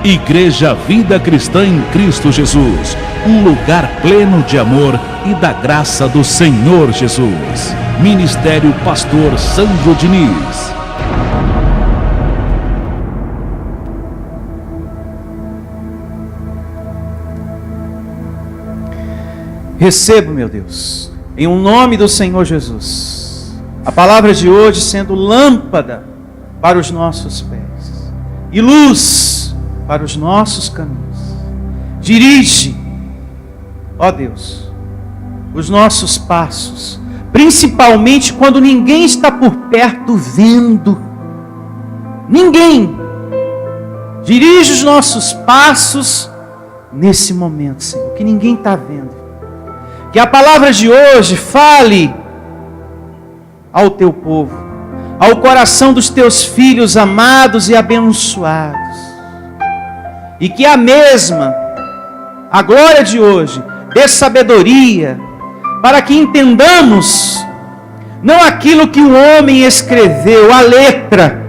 Igreja Vida Cristã em Cristo Jesus, um lugar pleno de amor e da graça do Senhor Jesus. Ministério Pastor Sandro Diniz. Recebo, meu Deus, em um nome do Senhor Jesus, a palavra de hoje sendo lâmpada para os nossos pés e luz para os nossos caminhos. Dirige, ó Deus, os nossos passos, principalmente quando ninguém está por perto vendo. Ninguém. Dirige os nossos passos nesse momento, Senhor, que ninguém está vendo. Que a palavra de hoje fale ao teu povo, ao coração dos teus filhos amados e abençoados. E que a glória de hoje, dê sabedoria, para que entendamos, não aquilo que o homem escreveu, a letra,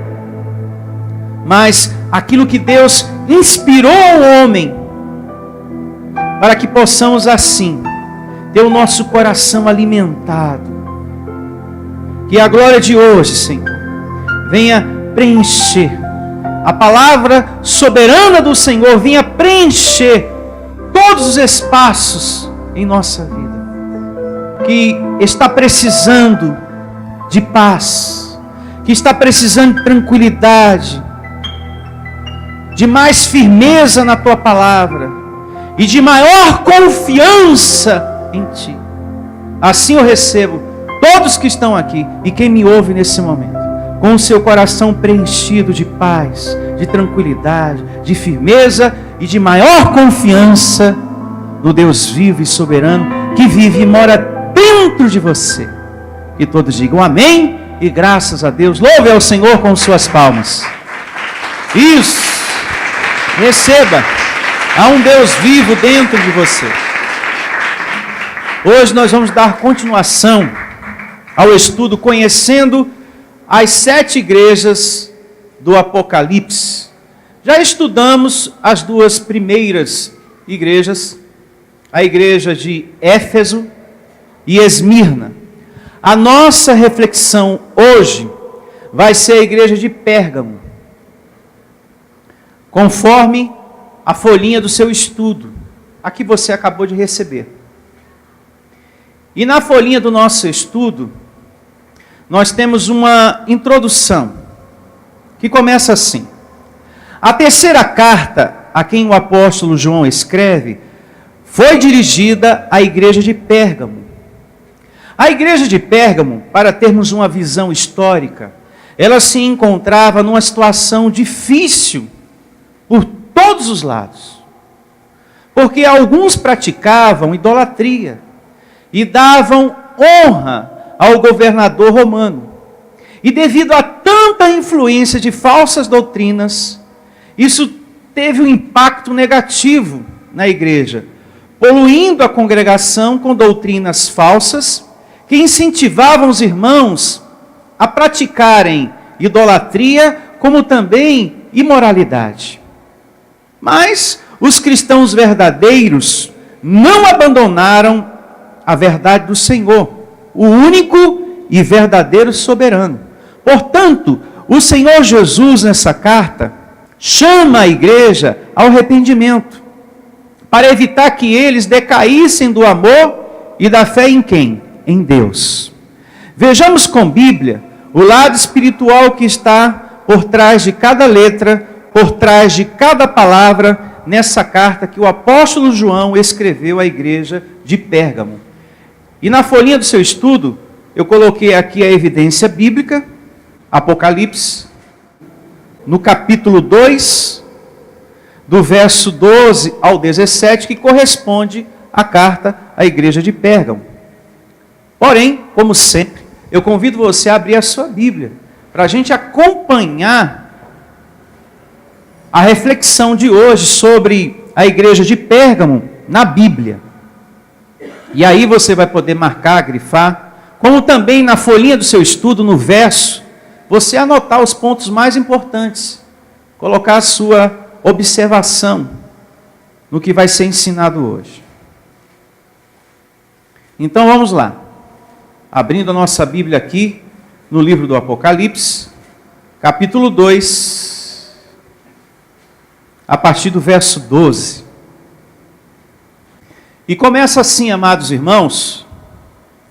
mas aquilo que Deus inspirou ao homem, para que possamos assim ter o nosso coração alimentado. Que a glória de hoje, Senhor, venha preencher. A palavra soberana do Senhor venha preencher todos os espaços em nossa vida. Que está precisando de paz, que está precisando de tranquilidade, de mais firmeza na Tua palavra e de maior confiança em Ti. Assim eu recebo todos que estão aqui e quem me ouve nesse momento, com o seu coração preenchido de paz, de tranquilidade, de firmeza e de maior confiança no Deus vivo e soberano que vive e mora dentro de você. E todos digam amém e graças a Deus. Louve ao Senhor com suas palmas. Isso. Receba. Há um Deus vivo dentro de você. Hoje nós vamos dar continuação ao estudo conhecendo as 7 igrejas do Apocalipse. Já estudamos as 2 primeiras igrejas, a igreja de Éfeso e Esmirna. A nossa reflexão hoje vai ser a igreja de Pérgamo, conforme a folhinha do seu estudo, a que você acabou de receber. E na folhinha do nosso estudo, nós temos uma introdução, que começa assim. A terceira carta, a quem o apóstolo João escreve, foi dirigida à igreja de Pérgamo. A igreja de Pérgamo, para termos uma visão histórica, ela se encontrava numa situação difícil por todos os lados. Porque alguns praticavam idolatria e davam honra ao governador romano. E devido a tanta influência de falsas doutrinas, isso teve um impacto negativo na igreja, poluindo a congregação com doutrinas falsas que incentivavam os irmãos a praticarem idolatria, como também imoralidade. Mas os cristãos verdadeiros não abandonaram a verdade do Senhor, o único e verdadeiro soberano. Portanto, o Senhor Jesus, nessa carta, chama a igreja ao arrependimento, para evitar que eles decaíssem do amor e da fé em quem? Em Deus. Vejamos com Bíblia o lado espiritual que está por trás de cada letra, por trás de cada palavra, nessa carta que o apóstolo João escreveu à igreja de Pérgamo. E na folhinha do seu estudo, eu coloquei aqui a evidência bíblica, Apocalipse, no capítulo 2, do verso 12 ao 17, que corresponde à carta à igreja de Pérgamo. Porém, como sempre, eu convido você a abrir a sua Bíblia, para a gente acompanhar a reflexão de hoje sobre a igreja de Pérgamo na Bíblia. E aí você vai poder marcar, grifar, como também na folhinha do seu estudo, no verso, você anotar os pontos mais importantes, colocar a sua observação no que vai ser ensinado hoje. Então vamos lá. Abrindo a nossa Bíblia aqui, no livro do Apocalipse, capítulo 2, a partir do verso 12. E começa assim, amados irmãos,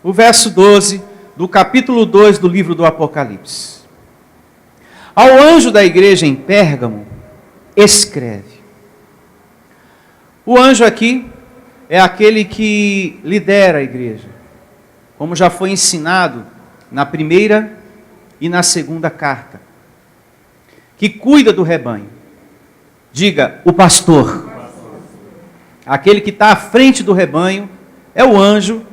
o verso 12 do capítulo 2 do livro do Apocalipse. Ao anjo da igreja em Pérgamo, escreve. O anjo aqui é aquele que lidera a igreja, como já foi ensinado na primeira e na segunda carta, que cuida do rebanho. Diga, o pastor. Aquele que está à frente do rebanho é o anjo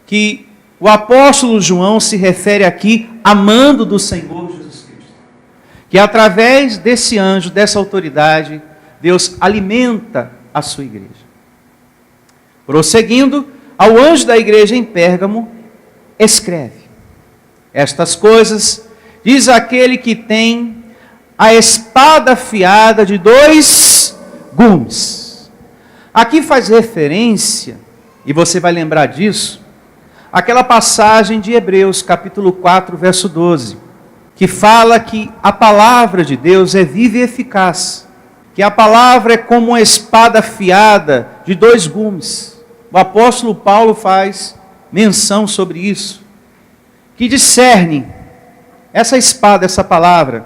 que o apóstolo João se refere aqui amando do Senhor Jesus Cristo. Que através desse anjo, dessa autoridade, Deus alimenta a sua igreja. Prosseguindo, ao anjo da igreja em Pérgamo, escreve: estas coisas diz aquele que tem a espada afiada de 2 gumes. Aqui faz referência, e você vai lembrar disso, aquela passagem de Hebreus, capítulo 4, verso 12, que fala que a palavra de Deus é viva e eficaz, que a palavra é como uma espada afiada de 2 gumes. O apóstolo Paulo faz menção sobre isso, que discerne essa espada, essa palavra,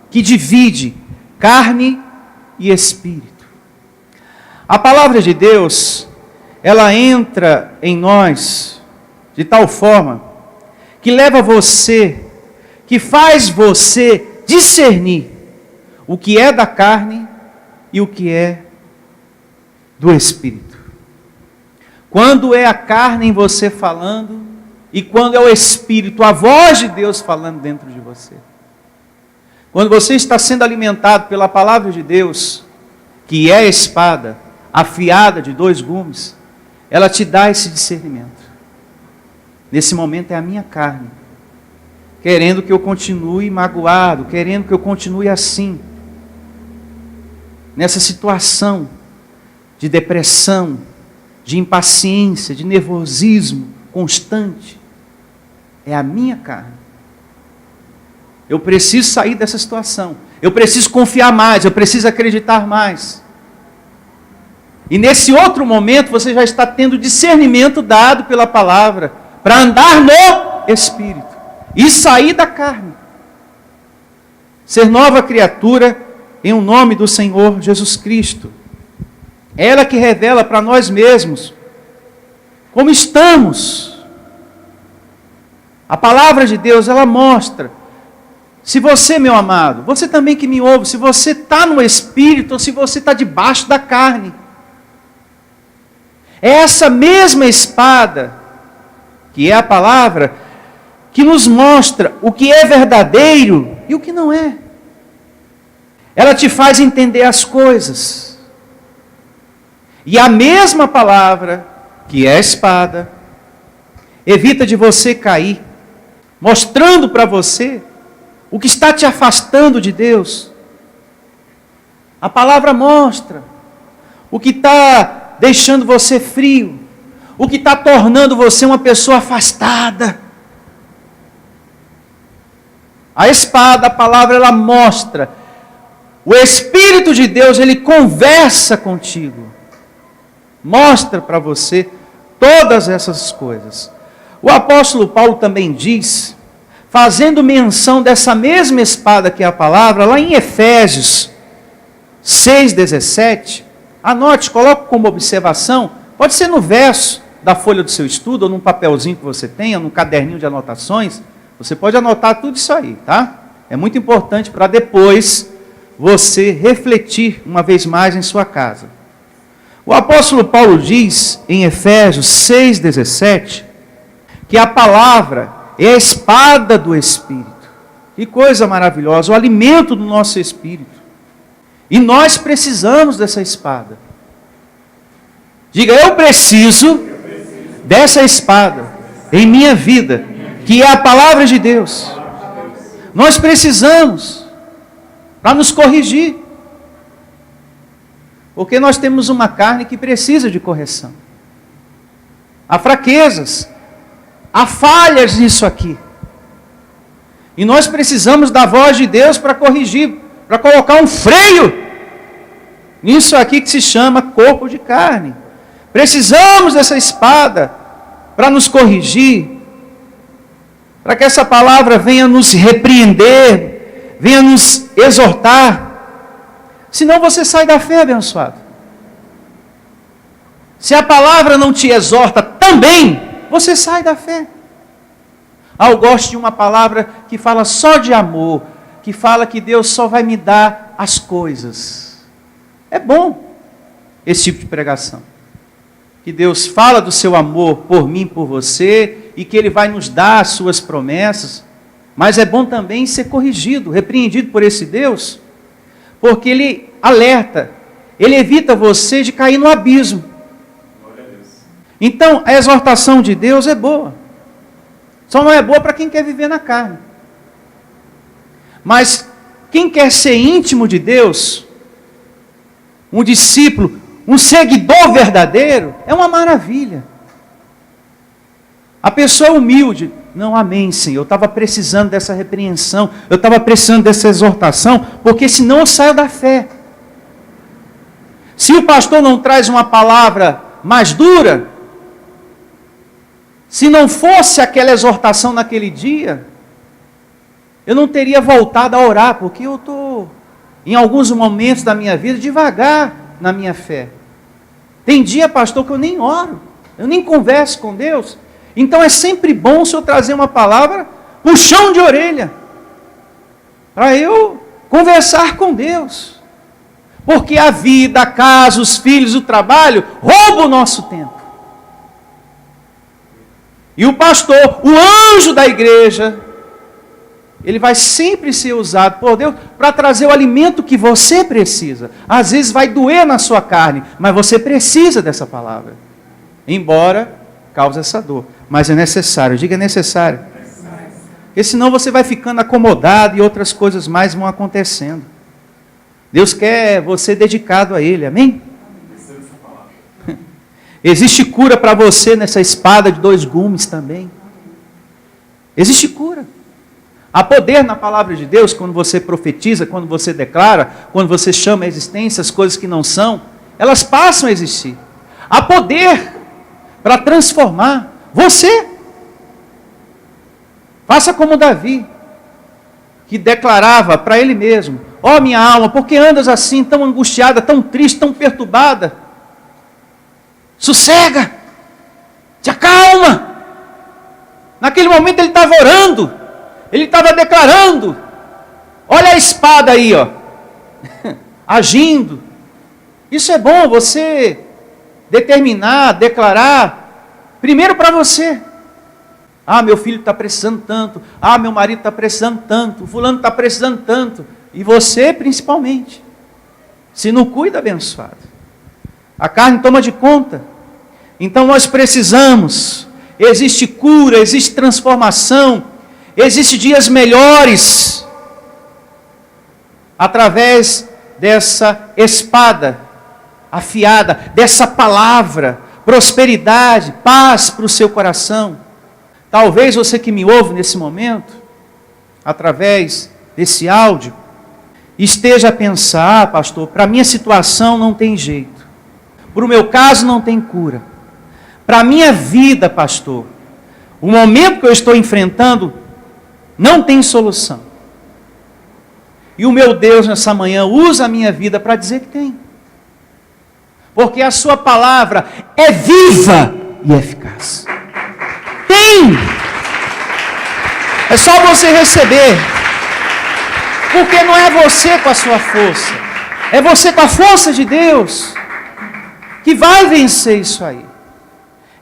que divide carne e espírito. A palavra de Deus, ela entra em nós de tal forma que leva você, que faz você discernir o que é da carne e o que é do espírito. Quando é a carne em você falando e quando é o espírito, a voz de Deus falando dentro de você. Quando você está sendo alimentado pela palavra de Deus, que é a espada afiada de 2 gumes, ela te dá esse discernimento. Nesse momento é a minha carne, querendo que eu continue magoado, querendo que eu continue assim, nessa situação de depressão, de impaciência, de nervosismo constante. É a minha carne. Eu preciso sair dessa situação. Eu preciso confiar mais, eu preciso acreditar mais. E nesse outro momento você já está tendo discernimento dado pela palavra para andar no Espírito e sair da carne. Ser nova criatura em o nome do Senhor Jesus Cristo. Ela que revela para nós mesmos como estamos. A palavra de Deus, ela mostra. Se você, meu amado, você também que me ouve, se você está no Espírito ou se você está debaixo da carne. É essa mesma espada, que é a palavra, que nos mostra o que é verdadeiro e o que não é. Ela te faz entender as coisas. E a mesma palavra, que é a espada, evita de você cair, mostrando para você o que está te afastando de Deus. A palavra mostra o que está deixando você frio, o que está tornando você uma pessoa afastada. A espada, a palavra, ela mostra. O Espírito de Deus, ele conversa contigo. Mostra para você todas essas coisas. O apóstolo Paulo também diz, fazendo menção dessa mesma espada que é a palavra, lá em Efésios 6,17, anote, coloque como observação, pode ser no verso da folha do seu estudo, ou num papelzinho que você tenha, num caderninho de anotações, você pode anotar tudo isso aí, tá? É muito importante para depois você refletir uma vez mais em sua casa. O apóstolo Paulo diz em Efésios 6,17, que a palavra é a espada do Espírito. Que coisa maravilhosa, o alimento do nosso espírito. E nós precisamos dessa espada. Diga, eu preciso dessa espada em minha vida, que é a palavra de Deus. Nós precisamos para nos corrigir. Porque nós temos uma carne que precisa de correção. Há fraquezas, há falhas nisso aqui. E nós precisamos da voz de Deus para corrigir, para colocar um freio nisso aqui que se chama corpo de carne. Precisamos dessa espada para nos corrigir, para que essa palavra venha nos repreender, venha nos exortar. Senão você sai da fé, abençoado. Se a palavra não te exorta também, você sai da fé. Eu gosto de uma palavra que fala só de amor, que fala que Deus só vai me dar as coisas. É bom esse tipo de pregação. Que Deus fala do seu amor por mim, por você, e que Ele vai nos dar as suas promessas. Mas é bom também ser corrigido, repreendido por esse Deus, porque Ele alerta, Ele evita você de cair no abismo. Então, a exortação de Deus é boa. Só não é boa para quem quer viver na carne. Mas quem quer ser íntimo de Deus, um discípulo, um seguidor verdadeiro, é uma maravilha. A pessoa humilde, não, amém, Senhor, eu estava precisando dessa repreensão, eu estava precisando dessa exortação, porque senão eu saio da fé. Se o pastor não traz uma palavra mais dura, se não fosse aquela exortação naquele dia, eu não teria voltado a orar, porque eu estou, em alguns momentos da minha vida, devagar na minha fé. Tem dia, pastor, que eu nem oro, eu nem converso com Deus. Então é sempre bom se eu trazer uma palavra, puxão de orelha, para eu conversar com Deus. Porque a vida, a casa, os filhos, o trabalho, roubam o nosso tempo. E o pastor, o anjo da igreja, ele vai sempre ser usado por Deus para trazer o alimento que você precisa. Às vezes vai doer na sua carne, mas você precisa dessa palavra. Embora cause essa dor. Mas é necessário, diga é necessário. Porque senão você vai ficando acomodado e outras coisas mais vão acontecendo. Deus quer você dedicado a Ele, amém? Existe cura para você nessa espada de 2 gumes também. Existe cura. Há poder na palavra de Deus quando você profetiza, quando você declara, quando você chama a existência as coisas que não são, elas passam a existir. Há poder para transformar você. Faça como Davi, que declarava para ele mesmo: ó minha alma, por que andas assim, tão angustiada, tão triste, tão perturbada? Sossega, te acalma. Naquele momento ele estava orando, ele estava declarando. Olha a espada aí, ó, agindo. Isso é bom, você determinar, declarar, primeiro para você. Ah, meu filho está precisando tanto. Ah, meu marido está precisando tanto. O fulano está precisando tanto. E você principalmente. Se não cuida, abençoado, a carne toma de conta. Então nós precisamos. Existe cura, existe transformação. Existem dias melhores. Através dessa espada afiada, dessa palavra, prosperidade, paz para o seu coração. Talvez você que me ouve nesse momento, através desse áudio, esteja a pensar: ah, pastor, para a minha situação não tem jeito, para o meu caso não tem cura, para a minha vida, pastor, o momento que eu estou enfrentando não tem solução. E o meu Deus nessa manhã usa a minha vida para dizer que tem. Porque a sua palavra é viva e eficaz. Tem! É só você receber. Porque não é você com a sua força, é você com a força de Deus que vai vencer isso aí.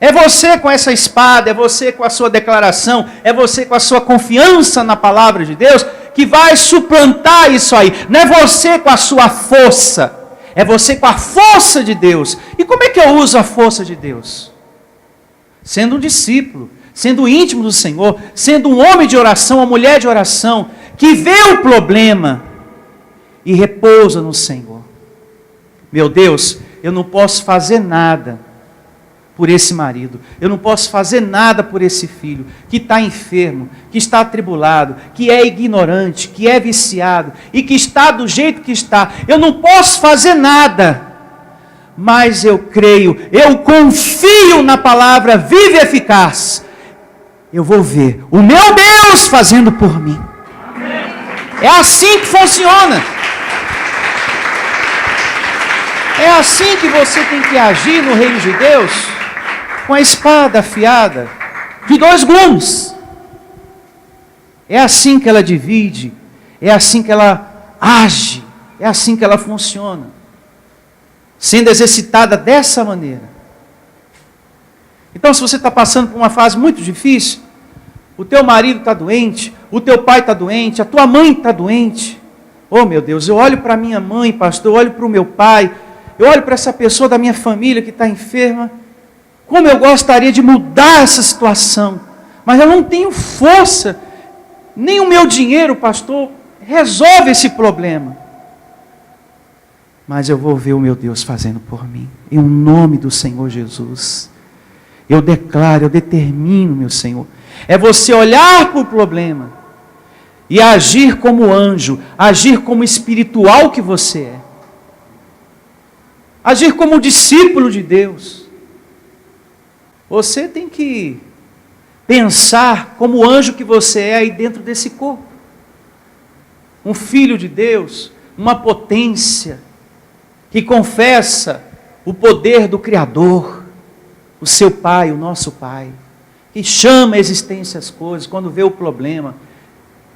É você com essa espada, é você com a sua declaração, é você com a sua confiança na palavra de Deus que vai suplantar isso aí. Não é você com a sua força, é você com a força de Deus. E como é que eu uso a força de Deus? Sendo um discípulo, sendo íntimo do Senhor, sendo um homem de oração, uma mulher de oração, que vê o problema e repousa no Senhor. Meu Deus, eu não posso fazer nada por esse marido, eu não posso fazer nada por esse filho que está enfermo, que está atribulado, que é ignorante, que é viciado e que está do jeito que está. Eu não posso fazer nada, mas eu creio, eu confio na palavra viva e eficaz. Eu vou ver o meu Deus fazendo por mim. É assim que funciona. É assim que você tem que agir no reino de Deus, com a espada afiada de 2 gumes. É assim que ela divide, é assim que ela age, é assim que ela funciona, sendo exercitada dessa maneira. Então, se você está passando por uma fase muito difícil, o teu marido está doente, o teu pai está doente, a tua mãe está doente. Oh meu Deus, eu olho para minha mãe, pastor, eu olho para o meu pai, eu olho para essa pessoa da minha família que está enferma. Como eu gostaria de mudar essa situação, mas eu não tenho força, nem o meu dinheiro, pastor, resolve esse problema. Mas eu vou ver o meu Deus fazendo por mim, em nome do Senhor Jesus. Eu declaro, eu determino, meu Senhor, é você olhar para o problema e agir como anjo, agir como espiritual que você é, agir como discípulo de Deus. Você tem que pensar como anjo que você é aí dentro desse corpo. Um filho de Deus, uma potência que confessa o poder do Criador, o seu Pai, o nosso Pai, que chama a existência as coisas quando vê o problema.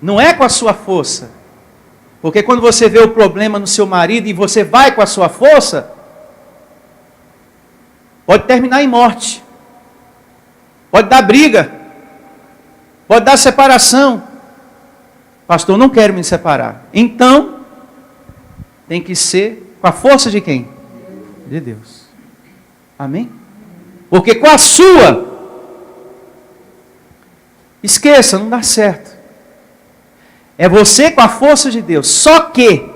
Não é com a sua força, porque quando você vê o problema no seu marido e você vai com a sua força, pode terminar em morte. Pode dar briga, pode dar separação. Pastor, não quero me separar. Então, tem que ser com a força de quem? De Deus. Amém? Porque com a sua, esqueça, não dá certo. É você com a força de Deus. Só que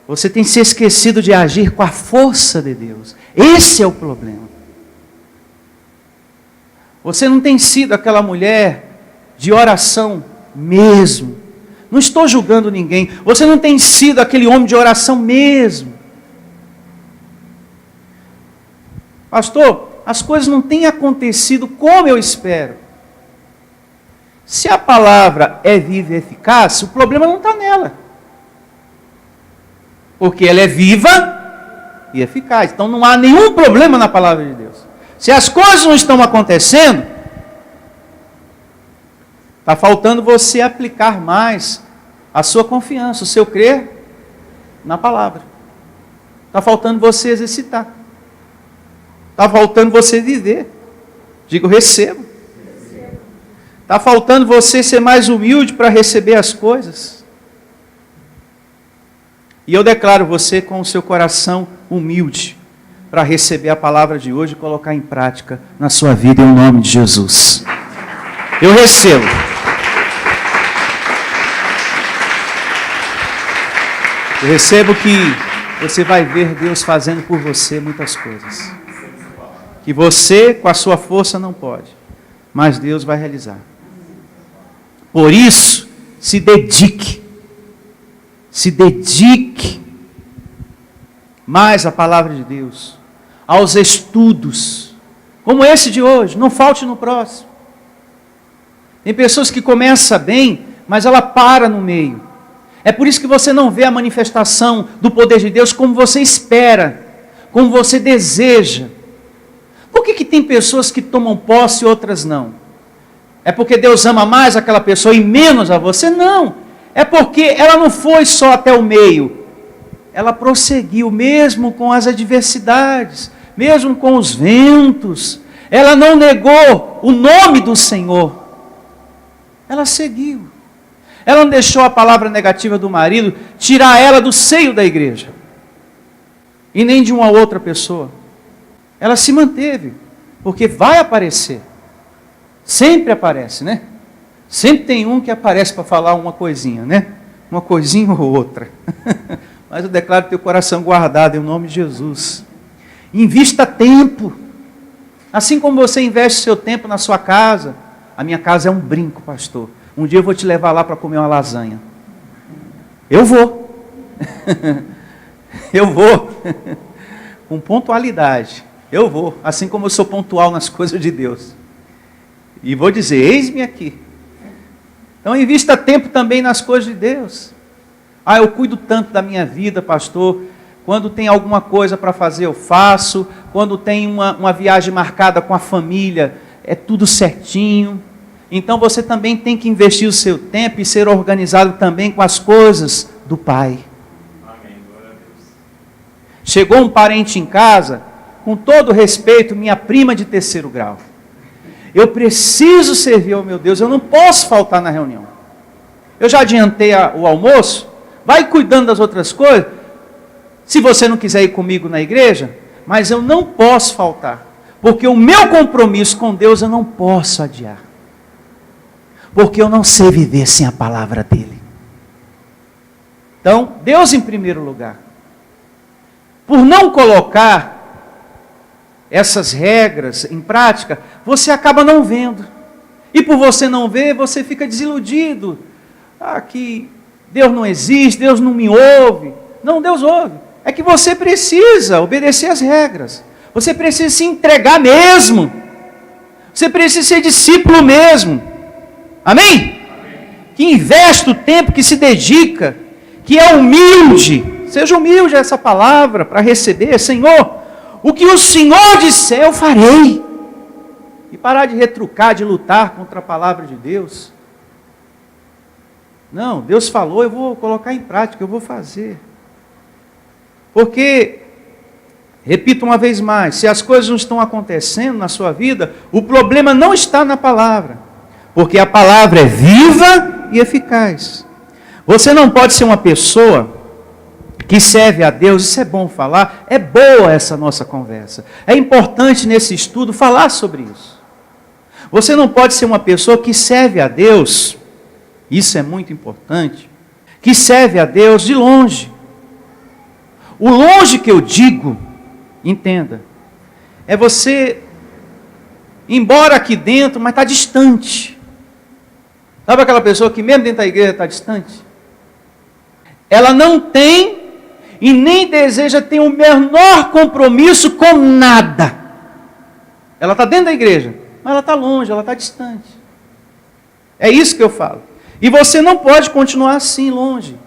você tem se esquecido de agir com a força de Deus. Esse é o problema. Você não tem sido aquela mulher de oração mesmo. Não estou julgando ninguém. Você não tem sido aquele homem de oração mesmo. Pastor, as coisas não têm acontecido como eu espero. Se a palavra é viva e eficaz, o problema não está nela. Porque ela é viva e eficaz. Então não há nenhum problema na palavra de Deus. Se as coisas não estão acontecendo, está faltando você aplicar mais a sua confiança, o seu crer na palavra. Está faltando você exercitar. Está faltando você viver. Digo, recebo. Está faltando você ser mais humilde para receber as coisas. E eu declaro você com o seu coração humilde para receber a palavra de hoje e colocar em prática na sua vida, em nome de Jesus. Eu recebo. Eu recebo que você vai ver Deus fazendo por você muitas coisas. Que você, com a sua força, não pode. Mas Deus vai realizar. Por isso, se dedique. Se dedique mais à palavra de Deus, aos estudos, como esse de hoje. Não falte no próximo. Tem pessoas que começam bem, mas ela para no meio. É por isso que você não vê a manifestação do poder de Deus como você espera, como você deseja. Por que tem pessoas que tomam posse e outras não? É porque Deus ama mais aquela pessoa e menos a você? Não. É porque ela não foi só até o meio. Ela prosseguiu mesmo com as adversidades, mesmo com os ventos. Ela não negou o nome do Senhor. Ela seguiu. Ela não deixou a palavra negativa do marido tirar ela do seio da igreja. E nem de uma outra pessoa. Ela se manteve. Porque vai aparecer. Sempre aparece, né? Sempre tem um que aparece para falar uma coisinha, né? Uma coisinha ou outra. Mas eu declaro teu coração guardado em nome de Jesus. Invista tempo. Assim como você investe seu tempo na sua casa. A minha casa é um brinco, pastor. Um dia eu vou te levar lá para comer uma lasanha. Eu vou. Eu vou. Com pontualidade. Eu vou. Assim como eu sou pontual nas coisas de Deus. E vou dizer, eis-me aqui. Então invista tempo também nas coisas de Deus. Ah, eu cuido tanto da minha vida, pastor. Quando tem alguma coisa para fazer, eu faço. Quando tem uma viagem marcada com a família, é tudo certinho. Então você também tem que investir o seu tempo e ser organizado também com as coisas do Pai. Amém. Glória a Deus. Chegou um parente em casa, com todo respeito, minha prima de 3º grau. Eu preciso servir ao meu Deus, eu não posso faltar na reunião. Eu já adiantei o almoço, vai cuidando das outras coisas. Se você não quiser ir comigo na igreja, mas eu não posso faltar. Porque o meu compromisso com Deus eu não posso adiar. Porque eu não sei viver sem a palavra dEle. Então, Deus em primeiro lugar. Por não colocar essas regras em prática, você acaba não vendo. E por você não ver, você fica desiludido. Ah, que Deus não existe, Deus não me ouve. Não, Deus ouve. É que você precisa obedecer as regras. Você precisa se entregar mesmo. Você precisa ser discípulo mesmo. Amém? Amém. Que investe o tempo, que se dedica, que é humilde. Seja humilde essa palavra para receber. Senhor, o que o Senhor disser eu farei. E parar de retrucar, de lutar contra a palavra de Deus. Não, Deus falou, eu vou colocar em prática, eu vou fazer. Porque, repito uma vez mais, se as coisas não estão acontecendo na sua vida, o problema não está na palavra. Porque a palavra é viva e eficaz. Você não pode ser uma pessoa que serve a Deus, isso é bom falar, é boa essa nossa conversa. É importante nesse estudo falar sobre isso. Você não pode ser uma pessoa que serve a Deus, isso é muito importante, que serve a Deus de longe. O longe que eu digo, entenda, é você, embora aqui dentro, mas está distante. Sabe aquela pessoa que mesmo dentro da igreja está distante? Ela não tem e nem deseja ter o menor compromisso com nada. Ela está dentro da igreja, mas ela está longe, ela está distante. É isso que eu falo. E você não pode continuar assim, longe.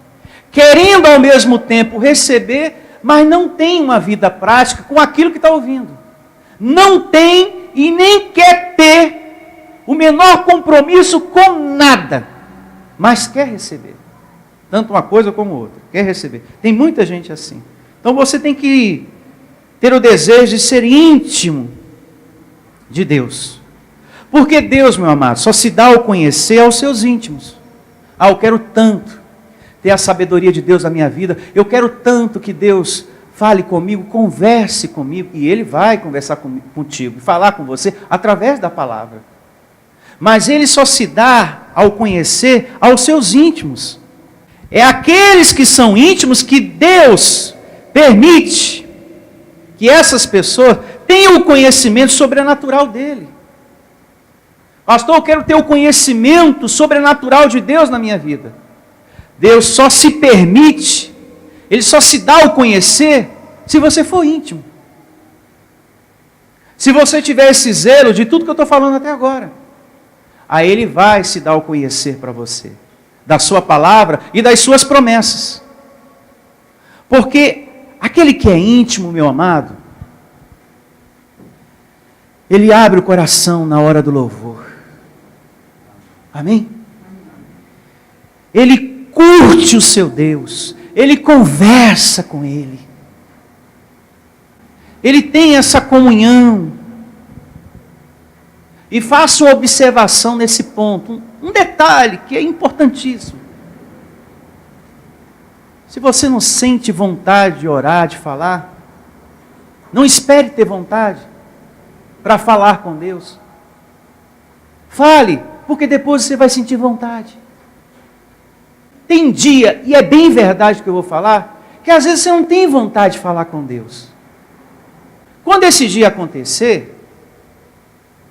Querendo ao mesmo tempo receber, mas não tem uma vida prática com aquilo que está ouvindo. Não tem e nem quer ter o menor compromisso com nada, mas quer receber. Tanto uma coisa como outra, quer receber. Tem muita gente assim. Então você tem que ter o desejo de ser íntimo de Deus. Porque Deus, meu amado, só se dá ao conhecer aos seus íntimos. Ah, eu quero tanto ter a sabedoria de Deus na minha vida. Eu quero tanto que Deus fale comigo, converse comigo. E Ele vai conversar contigo, falar com você através da palavra. Mas Ele só se dá ao conhecer aos seus íntimos. É aqueles que são íntimos que Deus permite que essas pessoas tenham o conhecimento sobrenatural dEle. Pastor, eu quero ter o conhecimento sobrenatural de Deus na minha vida. Deus só se permite, Ele só se dá ao conhecer se você for íntimo. Se você tiver esse zelo de tudo que eu estou falando até agora, aí Ele vai se dar ao conhecer para você, da sua palavra e das suas promessas. Porque aquele que é íntimo, meu amado, ele abre o coração na hora do louvor. Amém? Ele curte o seu Deus, ele conversa com Ele. Ele tem essa comunhão. E faço uma observação nesse ponto, um detalhe que é importantíssimo. Se você não sente vontade de orar, de falar, não espere ter vontade para falar com Deus. Fale, porque depois você vai sentir vontade. Tem dia, e é bem verdade que eu vou falar, que às vezes você não tem vontade de falar com Deus. Quando esse dia acontecer,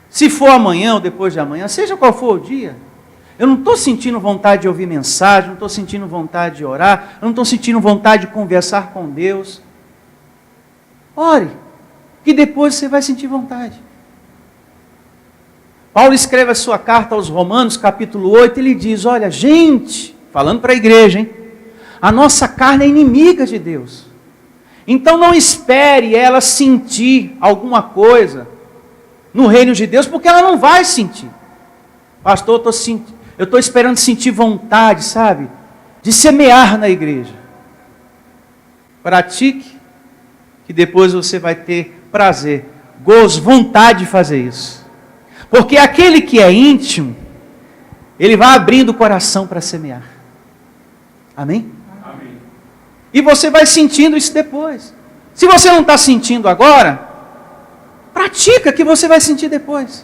se for amanhã ou depois de amanhã, seja qual for o dia, eu não estou sentindo vontade de ouvir mensagem, não estou sentindo vontade de orar, eu não estou sentindo vontade de conversar com Deus. Ore, que depois você vai sentir vontade. Paulo escreve a sua carta aos Romanos, capítulo 8, ele diz, olha, gente, falando para a igreja, hein? A nossa carne é inimiga de Deus. Então não espere ela sentir alguma coisa no reino de Deus, porque ela não vai sentir. Pastor, eu estou esperando sentir vontade, sabe? De semear na igreja. Pratique, que depois você vai ter prazer, gozo, vontade de fazer isso. Porque aquele que é íntimo, ele vai abrindo o coração para semear. Amém? Amém. E você vai sentindo isso depois. Se você não está sentindo agora, pratica que você vai sentir depois.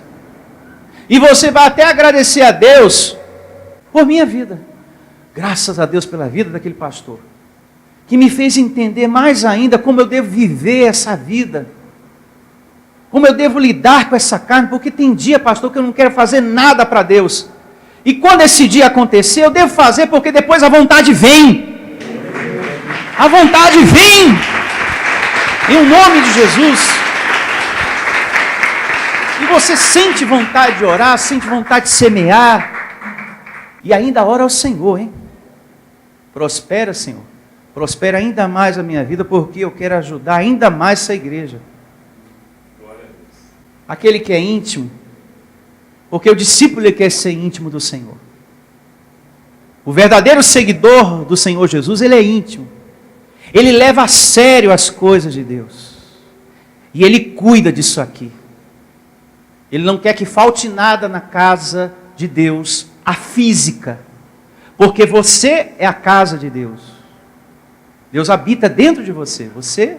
E você vai até agradecer a Deus por minha vida. Graças a Deus pela vida daquele pastor, que me fez entender mais ainda como eu devo viver essa vida. Como eu devo lidar com essa carne, porque tem dia, pastor, que eu não quero fazer nada para Deus. E quando esse dia acontecer, eu devo fazer porque depois a vontade vem. A vontade vem. Em nome de Jesus. E você sente vontade de orar, sente vontade de semear. E ainda ora ao Senhor, hein? Prospera, Senhor. Prospera ainda mais a minha vida, porque eu quero ajudar ainda mais essa igreja. Aquele que é íntimo, porque o discípulo ele quer ser íntimo do Senhor. O verdadeiro seguidor do Senhor Jesus, ele é íntimo. Ele leva a sério as coisas de Deus. E ele cuida disso aqui. Ele não quer que falte nada na casa de Deus, a física. Porque você é a casa de Deus. Deus habita dentro de você. Você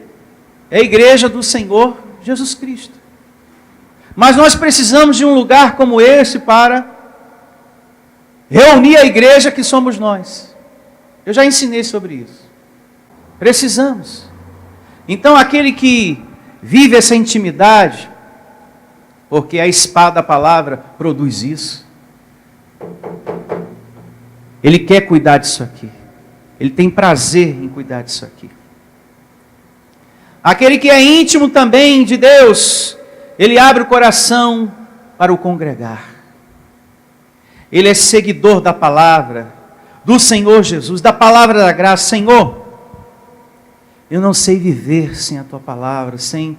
é a igreja do Senhor Jesus Cristo. Mas nós precisamos de um lugar como esse para reunir a igreja que somos nós. Eu já ensinei sobre isso. Precisamos. Então aquele que vive essa intimidade, porque a espada da palavra produz isso, ele quer cuidar disso aqui. Ele tem prazer em cuidar disso aqui. Aquele que é íntimo também de Deus, ele abre o coração para o congregar. Ele é seguidor da palavra, do Senhor Jesus, da palavra da graça. Senhor, eu não sei viver sem a tua palavra, sem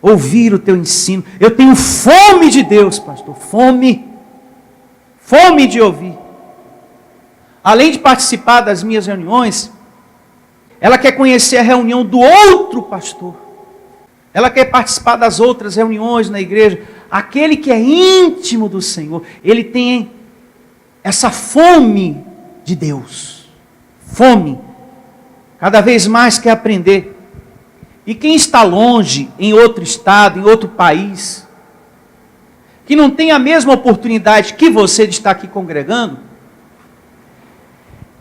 ouvir o teu ensino. Eu tenho fome de Deus, pastor, fome de ouvir. Além de participar das minhas reuniões, ela quer conhecer a reunião do outro pastor. Ela quer participar das outras reuniões na igreja. Aquele que é íntimo do Senhor, ele tem essa fome de Deus. Fome. Cada vez mais quer aprender. E quem está longe, em outro estado, em outro país, que não tem a mesma oportunidade que você de estar aqui congregando,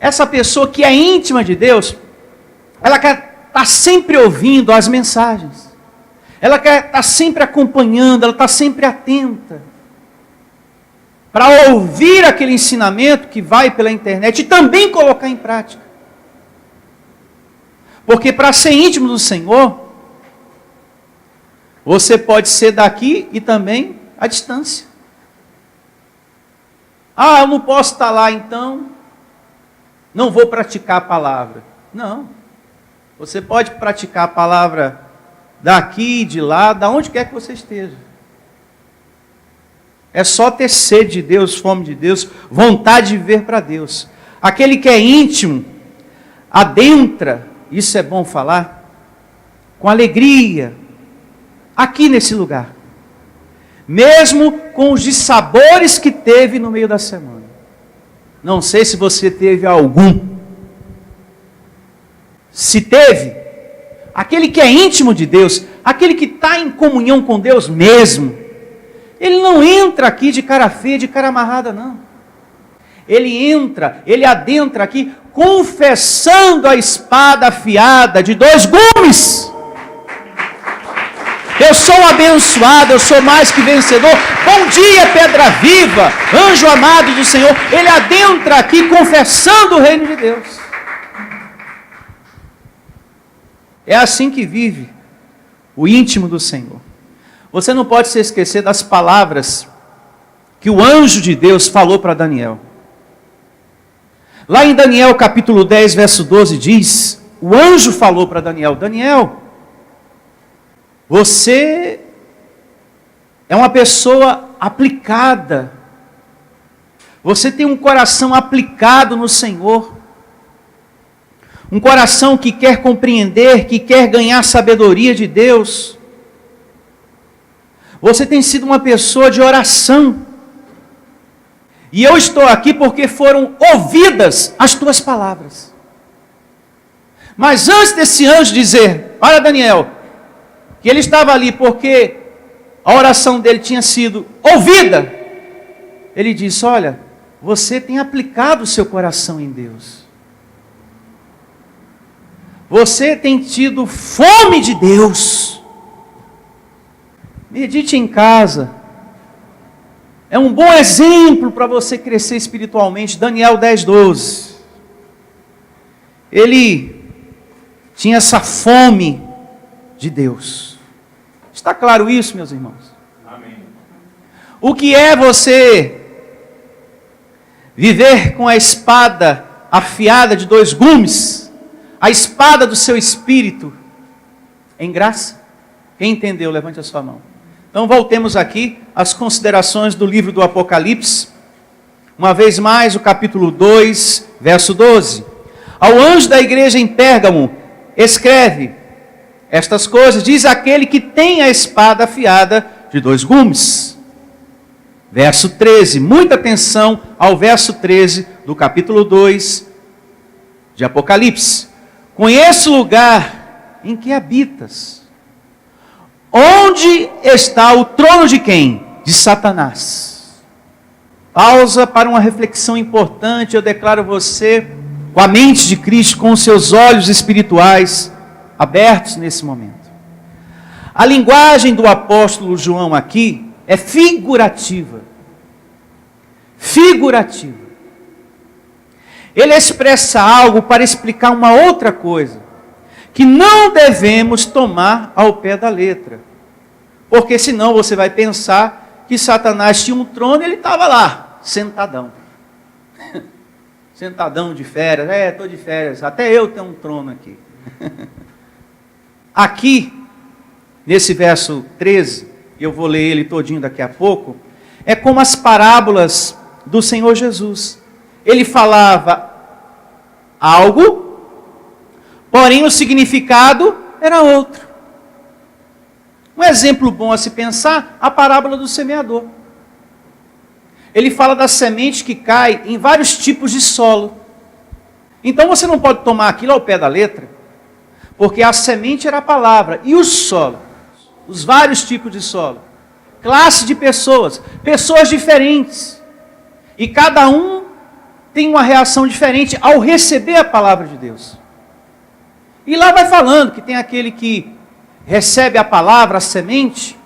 essa pessoa que é íntima de Deus, ela quer estar sempre ouvindo as mensagens. Ela quer estar sempre acompanhando, ela está sempre atenta. Para ouvir aquele ensinamento que vai pela internet e também colocar em prática. Porque para ser íntimo do Senhor, você pode ser daqui e também à distância. Ah, eu não posso estar lá então, não vou praticar a palavra. Não. Você pode praticar a palavra daqui, de lá, da onde quer que você esteja. É só ter sede de Deus, fome de Deus, vontade de viver para Deus. Aquele que é íntimo, adentra, isso é bom falar, com alegria, aqui nesse lugar. Mesmo com os dissabores que teve no meio da semana. Não sei se você teve algum. Se teve, aquele que é íntimo de Deus, aquele que está em comunhão com Deus mesmo, ele não entra aqui de cara feia, de cara amarrada, não. Ele entra, ele adentra aqui confessando a espada afiada de dois gumes. Eu sou abençoado, eu sou mais que vencedor. Bom dia, pedra viva, anjo amado do Senhor. Ele adentra aqui confessando o reino de Deus. É assim que vive o íntimo do Senhor. Você não pode se esquecer das palavras que o anjo de Deus falou para Daniel. Lá em Daniel capítulo 10, verso 12 diz, o anjo falou para Daniel, Daniel, você é uma pessoa aplicada, você tem um coração aplicado no Senhor, um coração que quer compreender, que quer ganhar sabedoria de Deus, você tem sido uma pessoa de oração, e eu estou aqui porque foram ouvidas as tuas palavras. Mas antes desse anjo dizer, olha Daniel, que ele estava ali porque a oração dele tinha sido ouvida, ele disse, olha, você tem aplicado o seu coração em Deus. Você tem tido fome de Deus. Medite em casa. É um bom exemplo para você crescer espiritualmente. Daniel 10, 12. Ele tinha essa fome de Deus. Está claro isso, meus irmãos? Amém. O que é você viver com a espada afiada de dois gumes? A espada do seu espírito em graça? Quem entendeu? Levante a sua mão. Então voltemos aqui às considerações do livro do Apocalipse. Uma vez mais, o capítulo 2, verso 12. Ao anjo da igreja em Pérgamo, escreve estas coisas, diz aquele que tem a espada afiada de dois gumes. Verso 13, muita atenção ao verso 13 do capítulo 2 de Apocalipse. Conheço o lugar em que habitas. Onde está o trono de quem? De Satanás. Pausa para uma reflexão importante. Eu declaro você com a mente de Cristo, com os seus olhos espirituais abertos nesse momento. A linguagem do apóstolo João aqui é figurativa. Figurativa. Ele expressa algo para explicar uma outra coisa, que não devemos tomar ao pé da letra. Porque senão você vai pensar que Satanás tinha um trono e ele estava lá, sentadão. Sentadão de férias, estou de férias, até eu tenho um trono aqui. Aqui, nesse verso 13, eu vou ler ele todinho daqui a pouco, é como as parábolas do Senhor Jesus. Ele falava algo, porém o significado era outro. Um exemplo bom a se pensar, a parábola do semeador. Ele fala da semente que cai em vários tipos de solo. Então você não pode tomar aquilo ao pé da letra, porque a semente era a palavra, e o solo, os vários tipos de solo, classe de pessoas, pessoas diferentes, e cada um tem uma reação diferente ao receber a palavra de Deus. E lá vai falando que tem aquele que recebe a palavra, a semente,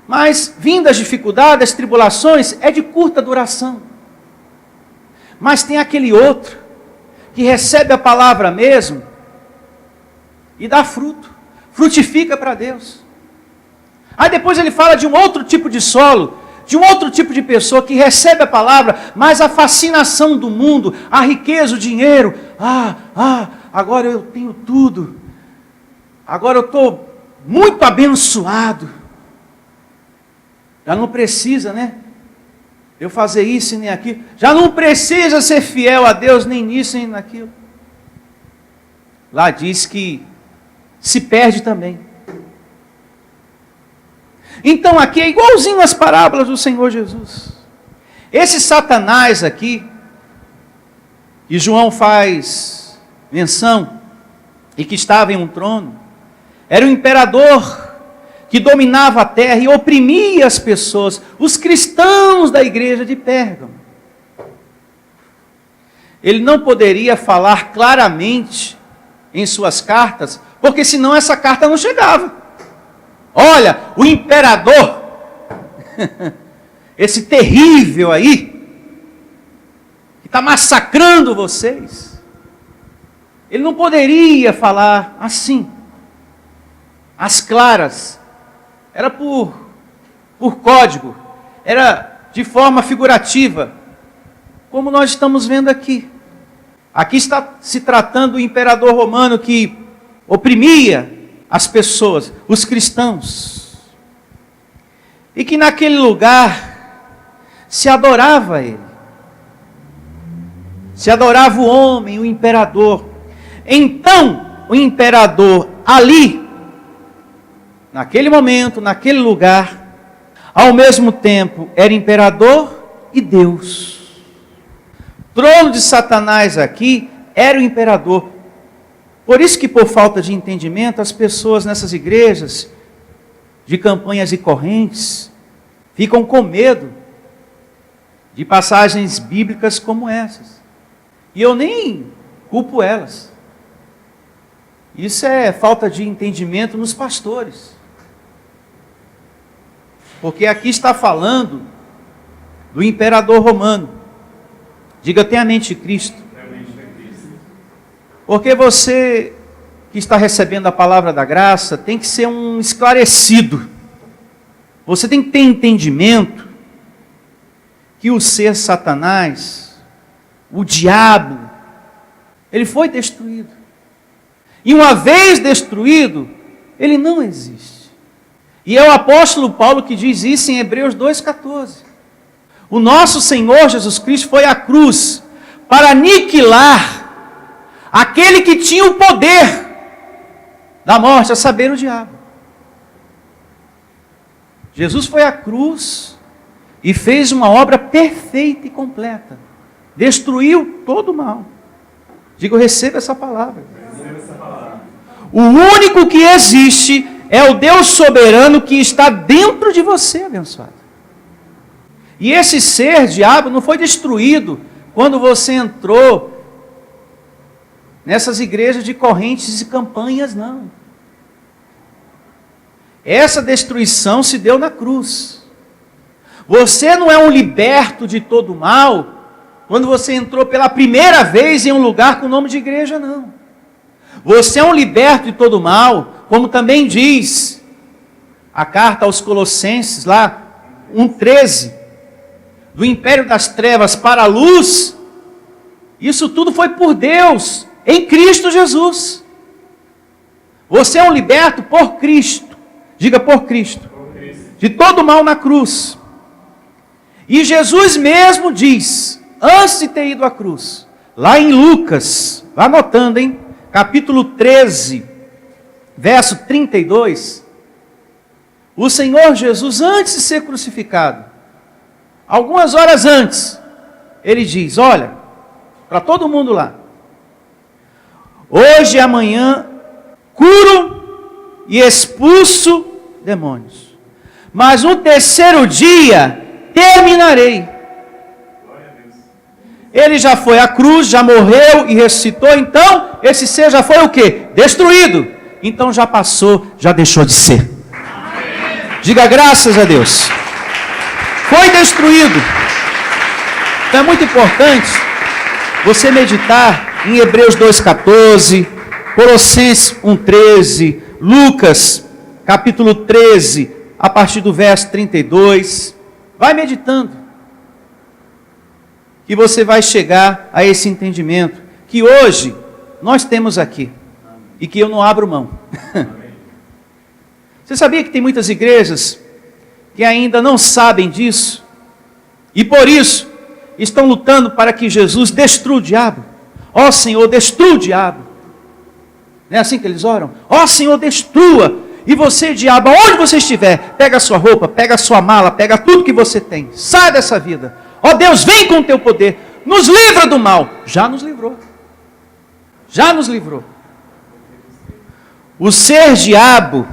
mas vindo as dificuldades, as tribulações, é de curta duração. Mas tem aquele outro que recebe a palavra mesmo e dá fruto, frutifica para Deus. Aí depois ele fala de um outro tipo de solo, de um outro tipo de pessoa que recebe a palavra, mas a fascinação do mundo, a riqueza, o dinheiro, agora eu tenho tudo, agora eu estou muito abençoado, já não precisa, né? Eu fazer isso e nem aquilo, já não precisa ser fiel a Deus, nem nisso nem naquilo. Lá diz que se perde também. Então aqui é igualzinho às parábolas do Senhor Jesus. Esse Satanás aqui, que João faz menção, e que estava em um trono, era o imperador que dominava a terra e oprimia as pessoas, os cristãos da igreja de Pérgamo. ele não poderia falar claramente em suas cartas, porque senão essa carta não chegava. Olha, o imperador, esse terrível aí, que está massacrando vocês, ele não poderia falar assim, às claras. Era por código, era de forma figurativa, como nós estamos vendo aqui. Aqui está se tratando do imperador romano que oprimia as pessoas, os cristãos, e que naquele lugar se adorava ele, se adorava o homem, o imperador. Então, o imperador ali, naquele momento, naquele lugar, ao mesmo tempo era imperador e Deus. O trono de Satanás aqui era o imperador. Por isso que, por falta de entendimento, as pessoas nessas igrejas de campanhas e correntes ficam com medo de passagens bíblicas como essas. E eu nem culpo elas. Isso é falta de entendimento nos pastores. Porque aqui está falando do imperador romano. Diga, tenha a mente de Cristo. Porque você que está recebendo a palavra da graça tem que ser um esclarecido. Você tem que ter entendimento que o ser Satanás, o diabo, ele foi destruído. E uma vez destruído, ele não existe. E é o apóstolo Paulo que diz isso em Hebreus 2,14. O nosso Senhor Jesus Cristo foi à cruz para aniquilar aquele que tinha o poder da morte, a saber, o diabo. Jesus foi à cruz e fez uma obra perfeita e completa. Destruiu todo o mal. Digo, receba essa palavra. O único que existe é o Deus soberano que está dentro de você, abençoado. E esse ser, diabo, não foi destruído quando você entrou nessas igrejas de correntes e campanhas, não. Essa destruição se deu na cruz. Você não é um liberto de todo mal quando você entrou pela primeira vez em um lugar com o nome de igreja, não. Você é um liberto de todo mal, como também diz a carta aos Colossenses, lá, 1,13, do império das trevas para a luz. Isso tudo foi por Deus, em Cristo Jesus. Você é um liberto por Cristo. Diga, por Cristo. De todo mal na cruz. E Jesus mesmo diz, antes de ter ido à cruz, lá em Lucas, vá anotando, hein? Capítulo 13, verso 32, o Senhor Jesus, antes de ser crucificado, algumas horas antes, ele diz, olha, para todo mundo lá, hoje e amanhã curo e expulso demônios, mas no terceiro dia terminarei. Ele já foi à cruz, já morreu e ressuscitou, então esse ser já foi o quê? Destruído. Então já passou, já deixou de ser. Diga graças a Deus. Foi destruído. Então é muito importante você meditar em Hebreus 2,14, Colossenses 1,13, Lucas capítulo 13, a partir do verso 32. Vai meditando. Que você vai chegar a esse entendimento que hoje nós temos aqui e que eu não abro mão. Você sabia que tem muitas igrejas que ainda não sabem disso e por isso estão lutando para que Jesus destrua o diabo? Ó Senhor, destrua o diabo. Não é assim que eles oram? Ó Senhor, destrua. E você, diabo, onde você estiver, pega a sua roupa, pega a sua mala, pega tudo que você tem, sai dessa vida. Ó Deus, vem com o teu poder, nos livra do mal. Já nos livrou. Já nos livrou. O ser diabo,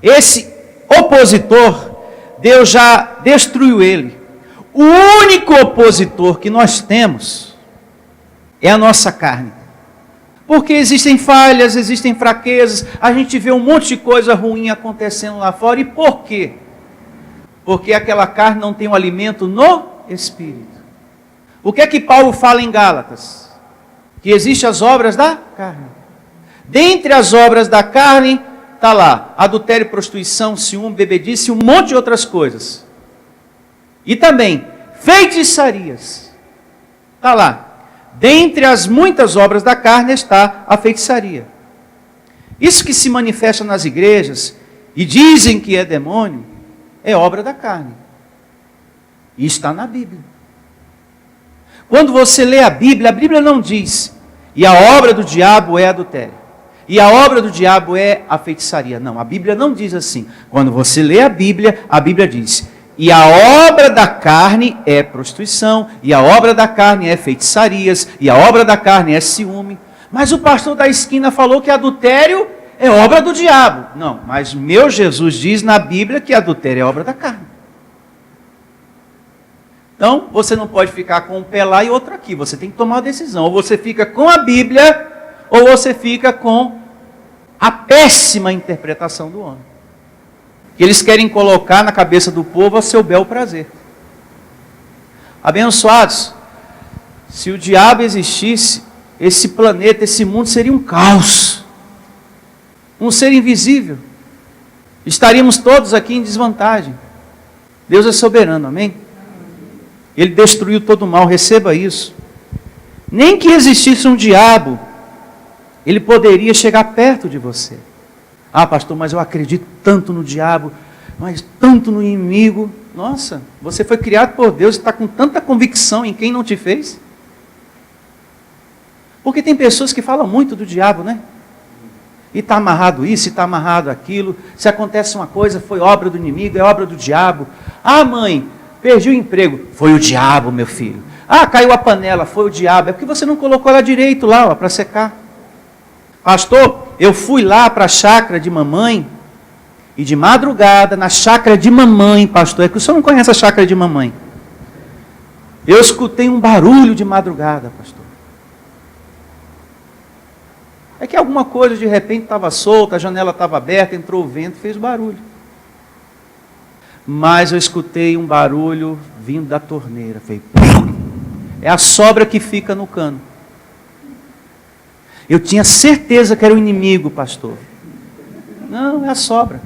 esse opositor, Deus já destruiu ele. O único opositor que nós temos é a nossa carne. Porque existem falhas, existem fraquezas, a gente vê um monte de coisa ruim acontecendo lá fora. E por quê? Porque aquela carne não tem um alimento no Espírito. O que é que Paulo fala em Gálatas? Que existem as obras da carne. Dentre as obras da carne, está lá, adultério, prostituição, ciúme, bebedice, um monte de outras coisas. E também, feitiçarias. Está lá. Dentre as muitas obras da carne está a feitiçaria. Isso que se manifesta nas igrejas e dizem que é demônio, é obra da carne. E está na Bíblia. Quando você lê a Bíblia não diz, e a obra do diabo é adultério. E a obra do diabo é a feitiçaria. Não, a Bíblia não diz assim. Quando você lê a Bíblia diz, e a obra da carne é prostituição, e a obra da carne é feitiçarias, e a obra da carne é ciúme. Mas o pastor da esquina falou que adultério é obra do diabo. Não, mas meu Jesus diz na Bíblia que adultério é obra da carne. Então, você não pode ficar com um pé lá e outro aqui. Você tem que tomar uma decisão. Ou você fica com a Bíblia, ou você fica com a péssima interpretação do homem. Que eles querem colocar na cabeça do povo a seu bel prazer. Abençoados, se o diabo existisse, esse planeta, esse mundo seria um caos. Um ser invisível. Estaríamos todos aqui em desvantagem. Deus é soberano, amém? Ele destruiu todo o mal, receba isso. Nem que existisse um diabo, ele poderia chegar perto de você. Ah, pastor, mas eu acredito tanto no diabo, mas tanto no inimigo. Nossa, você foi criado por Deus e está com tanta convicção em quem não te fez. Porque tem pessoas que falam muito do diabo, né? E está amarrado isso, e está amarrado aquilo. Se acontece uma coisa, foi obra do inimigo, é obra do diabo. Ah, mãe, perdi o emprego. Foi o diabo, meu filho. Ah, caiu a panela, foi o diabo. É porque você não colocou ela direito lá, para secar. Pastor, eu fui lá para a chácara de mamãe, e de madrugada, na chácara de mamãe, pastor, é que o senhor não conhece a chácara de mamãe. Eu escutei um barulho de madrugada, pastor. É que alguma coisa de repente estava solta, a janela estava aberta, entrou o vento, fez barulho. Mas eu escutei um barulho vindo da torneira. Falei, é a sobra que fica no cano. Eu tinha certeza que era o inimigo, pastor. Não, é a sobra.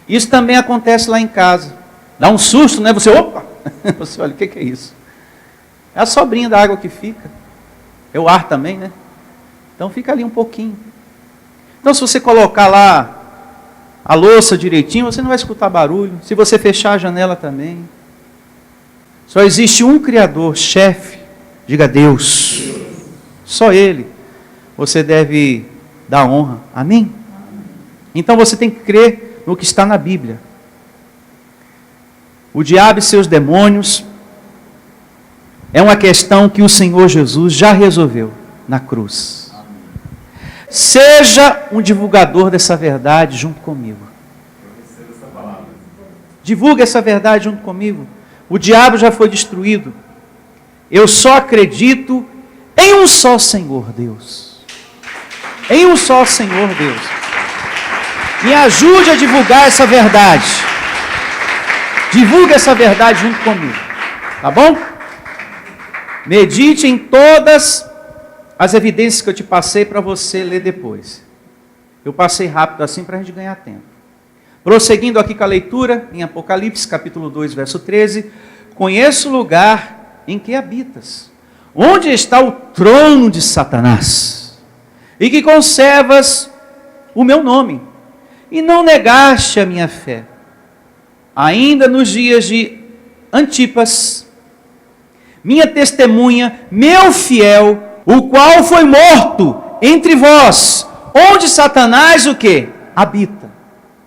Isso também acontece lá em casa. Dá um susto, né? Você, opa! Você olha, o que é isso? É a sobrinha da água que fica. É o ar também, né? Então fica ali um pouquinho. Então se você colocar lá a louça direitinho, você não vai escutar barulho. Se você fechar a janela também. Só existe um Criador, chefe. Diga Deus. Só Ele. Você deve dar honra. Amém? Então você tem que crer no que está na Bíblia. O diabo e seus demônios é uma questão que o Senhor Jesus já resolveu na cruz. Seja um divulgador dessa verdade junto comigo. Divulgue essa verdade junto comigo. O diabo já foi destruído. Eu só acredito em um só Senhor Deus. Em um só Senhor Deus. Me ajude a divulgar essa verdade. Divulgue essa verdade junto comigo. Tá bom? Medite em todas as evidências que eu te passei para você ler depois. Eu passei rápido assim para a gente ganhar tempo. Prosseguindo aqui com a leitura, em Apocalipse, capítulo 2, verso 13. Conheço o lugar em que habitas, onde está o trono de Satanás, e que conservas o meu nome, e não negaste a minha fé, ainda nos dias de Antipas, minha testemunha, meu fiel, o qual foi morto entre vós, onde Satanás o quê? Habita.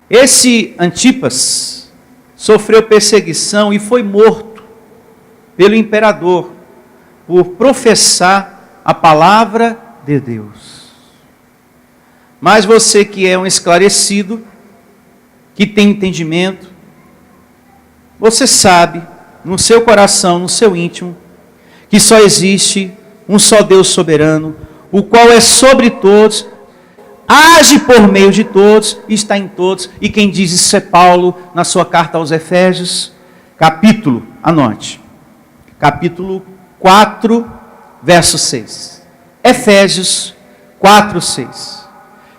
Esse Antipas sofreu perseguição e foi morto pelo imperador por professar a palavra de Deus. Mas você que é um esclarecido, que tem entendimento, você sabe, no seu coração, no seu íntimo, que só existe um só Deus soberano, o qual é sobre todos, age por meio de todos, está em todos. E quem diz isso é Paulo, na sua carta aos Efésios, anote, capítulo 4, verso 6. Efésios 4, 6.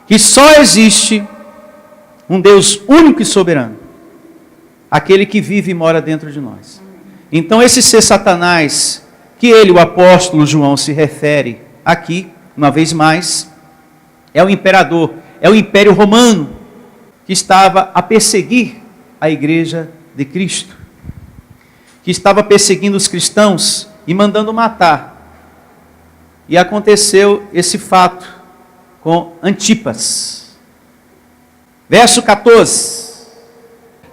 Que só existe um Deus único e soberano, aquele que vive e mora dentro de nós. Então esse ser Satanás, que ele, o apóstolo João, se refere aqui, uma vez mais, é o imperador, é o Império Romano, que estava a perseguir a igreja de Cristo, que estava perseguindo os cristãos e mandando matar. E aconteceu esse fato com Antipas. Verso 14.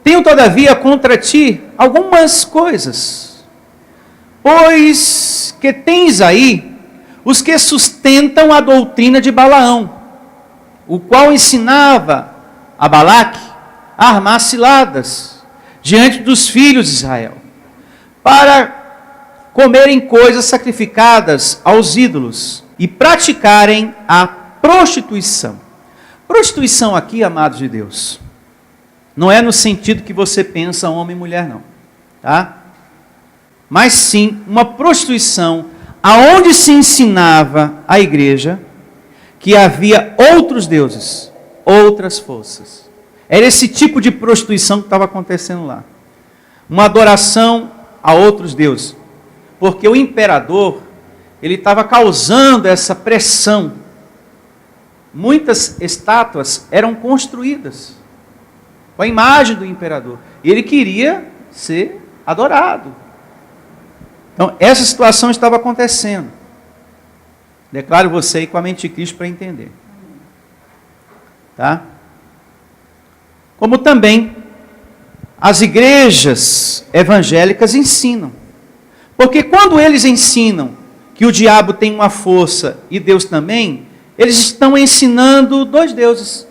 Tenho todavia contra ti algumas coisas, pois que tens aí os que sustentam a doutrina de Balaão, o qual ensinava a Balaque a armar ciladas diante dos filhos de Israel, para comerem coisas sacrificadas aos ídolos e praticarem a prostituição. Prostituição aqui, amados de Deus, não é no sentido que você pensa homem e mulher, não, tá? Mas sim uma prostituição aonde se ensinava à igreja que havia outros deuses, outras forças. Era esse tipo de prostituição que estava acontecendo lá. Uma adoração a outros deuses. Porque o imperador, ele estava causando essa pressão. Muitas estátuas eram construídas com a imagem do imperador. E ele queria ser adorado. Então, essa situação estava acontecendo. Declaro você aí com a mente de Cristo para entender. Tá? Como também as igrejas evangélicas ensinam. Porque quando eles ensinam que o diabo tem uma força e Deus também, eles estão ensinando dois deuses.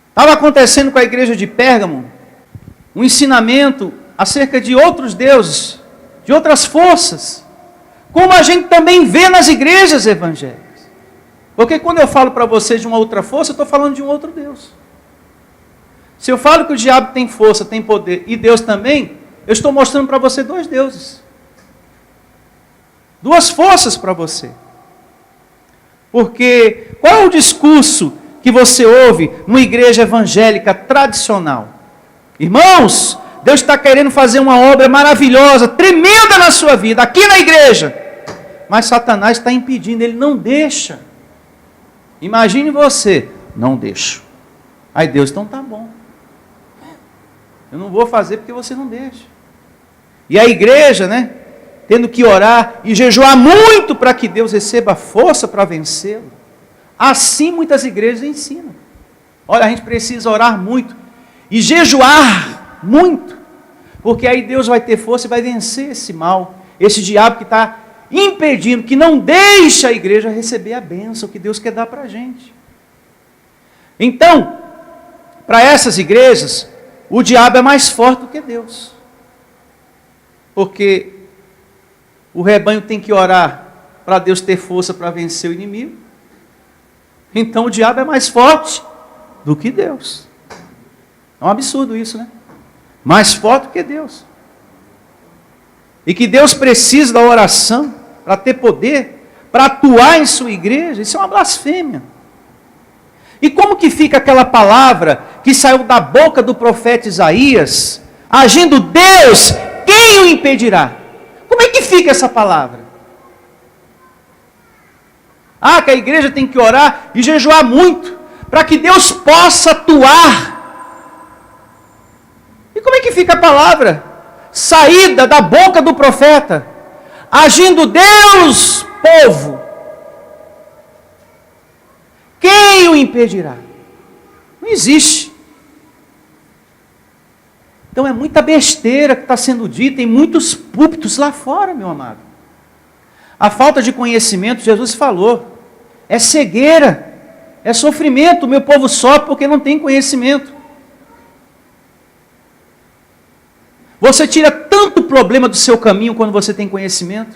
Estava acontecendo com a igreja de Pérgamo um ensinamento acerca de outros deuses, de outras forças, como a gente também vê nas igrejas evangélicas. Porque quando eu falo para vocês de uma outra força, eu estou falando de um outro Deus. Se eu falo que o diabo tem força, tem poder, e Deus também, eu estou mostrando para você dois deuses. Duas forças para você. Porque qual é o discurso que você ouve numa igreja evangélica tradicional? Irmãos, Deus está querendo fazer uma obra maravilhosa, tremenda na sua vida, aqui na igreja. Mas Satanás está impedindo, ele não deixa. Imagine você, não deixo. Aí Deus, então tá bom. Eu não vou fazer porque você não deixa. E a igreja, né, tendo que orar e jejuar muito para que Deus receba força para vencê-lo. Assim muitas igrejas ensinam. Olha, a gente precisa orar muito e jejuar muito, porque aí Deus vai ter força e vai vencer esse mal, esse diabo que está impedindo, que não deixa a igreja receber a bênção que Deus quer dar para a gente. Então, para essas igrejas, o diabo é mais forte do que Deus. Porque o rebanho tem que orar para Deus ter força para vencer o inimigo. Então o diabo é mais forte do que Deus. É um absurdo isso, né? Mais forte do que Deus. E que Deus precisa da oração para ter poder, para atuar em sua igreja, isso é uma blasfêmia. E como que fica aquela palavra que saiu da boca do profeta Isaías, agindo Deus, quem o impedirá? Como é que fica essa palavra? Ah, que a igreja tem que orar e jejuar muito, para que Deus possa atuar. E como é que fica a palavra? Saída da boca do profeta, agindo Deus, povo. Quem o impedirá? Não existe. Então é muita besteira que está sendo dita em muitos púlpitos lá fora, meu amado. A falta de conhecimento, Jesus falou, é cegueira, é sofrimento. O meu povo sofre porque não tem conhecimento. Você tira tanto problema do seu caminho quando você tem conhecimento.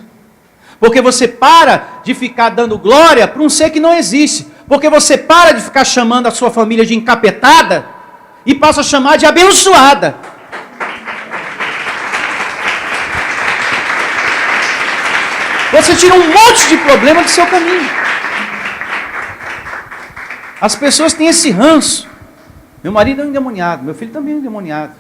Porque você para de ficar dando glória para um ser que não existe. Porque você para de ficar chamando a sua família de encapetada e passa a chamar de abençoada. Você tira um monte de problema do seu caminho. As pessoas têm esse ranço. Meu marido é um endemoniado, meu filho também é um endemoniado.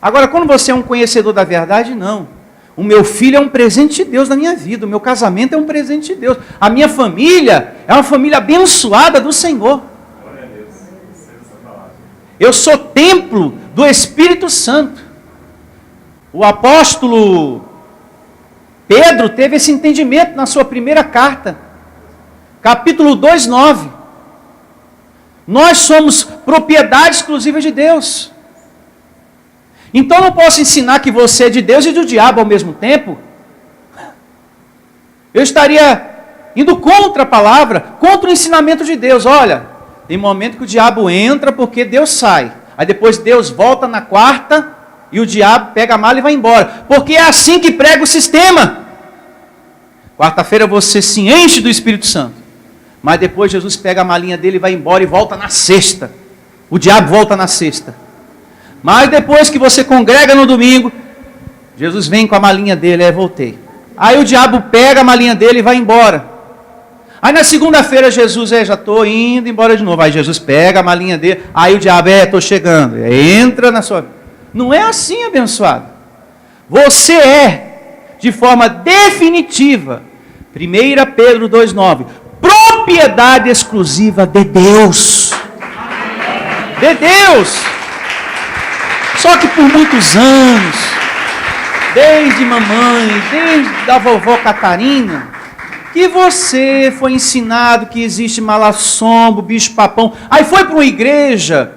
Agora, quando você é um conhecedor da verdade, não. O meu filho é um presente de Deus na minha vida. O meu casamento é um presente de Deus. A minha família é uma família abençoada do Senhor. Eu sou templo do Espírito Santo. O apóstolo Pedro teve esse entendimento na sua primeira carta. Capítulo 2:9. Nós somos propriedade exclusiva de Deus. Então eu não posso ensinar que você é de Deus e do diabo ao mesmo tempo. Eu estaria indo contra a palavra, contra o ensinamento de Deus. Olha, tem momento que o diabo entra porque Deus sai. Aí depois Deus volta na quarta e o diabo pega a mala e vai embora. Porque é assim que prega o sistema. Quarta-feira você se enche do Espírito Santo. Mas depois Jesus pega a malinha dele e vai embora e volta na sexta. O diabo volta na sexta. Mas depois que você congrega no domingo, Jesus vem com a malinha dele, voltei. Aí o diabo pega a malinha dele e vai embora. Aí na segunda-feira Jesus, já estou indo embora de novo. Aí Jesus pega a malinha dele, aí o diabo, estou chegando. Entra na sua vida. Não é assim, abençoado. Você é, de forma definitiva, 1 Pedro 2,9, propriedade exclusiva de Deus. De Deus. Só que por muitos anos, desde mamãe, desde a vovó Catarina, que você foi ensinado que existe malassombo, bicho-papão. Aí foi para uma igreja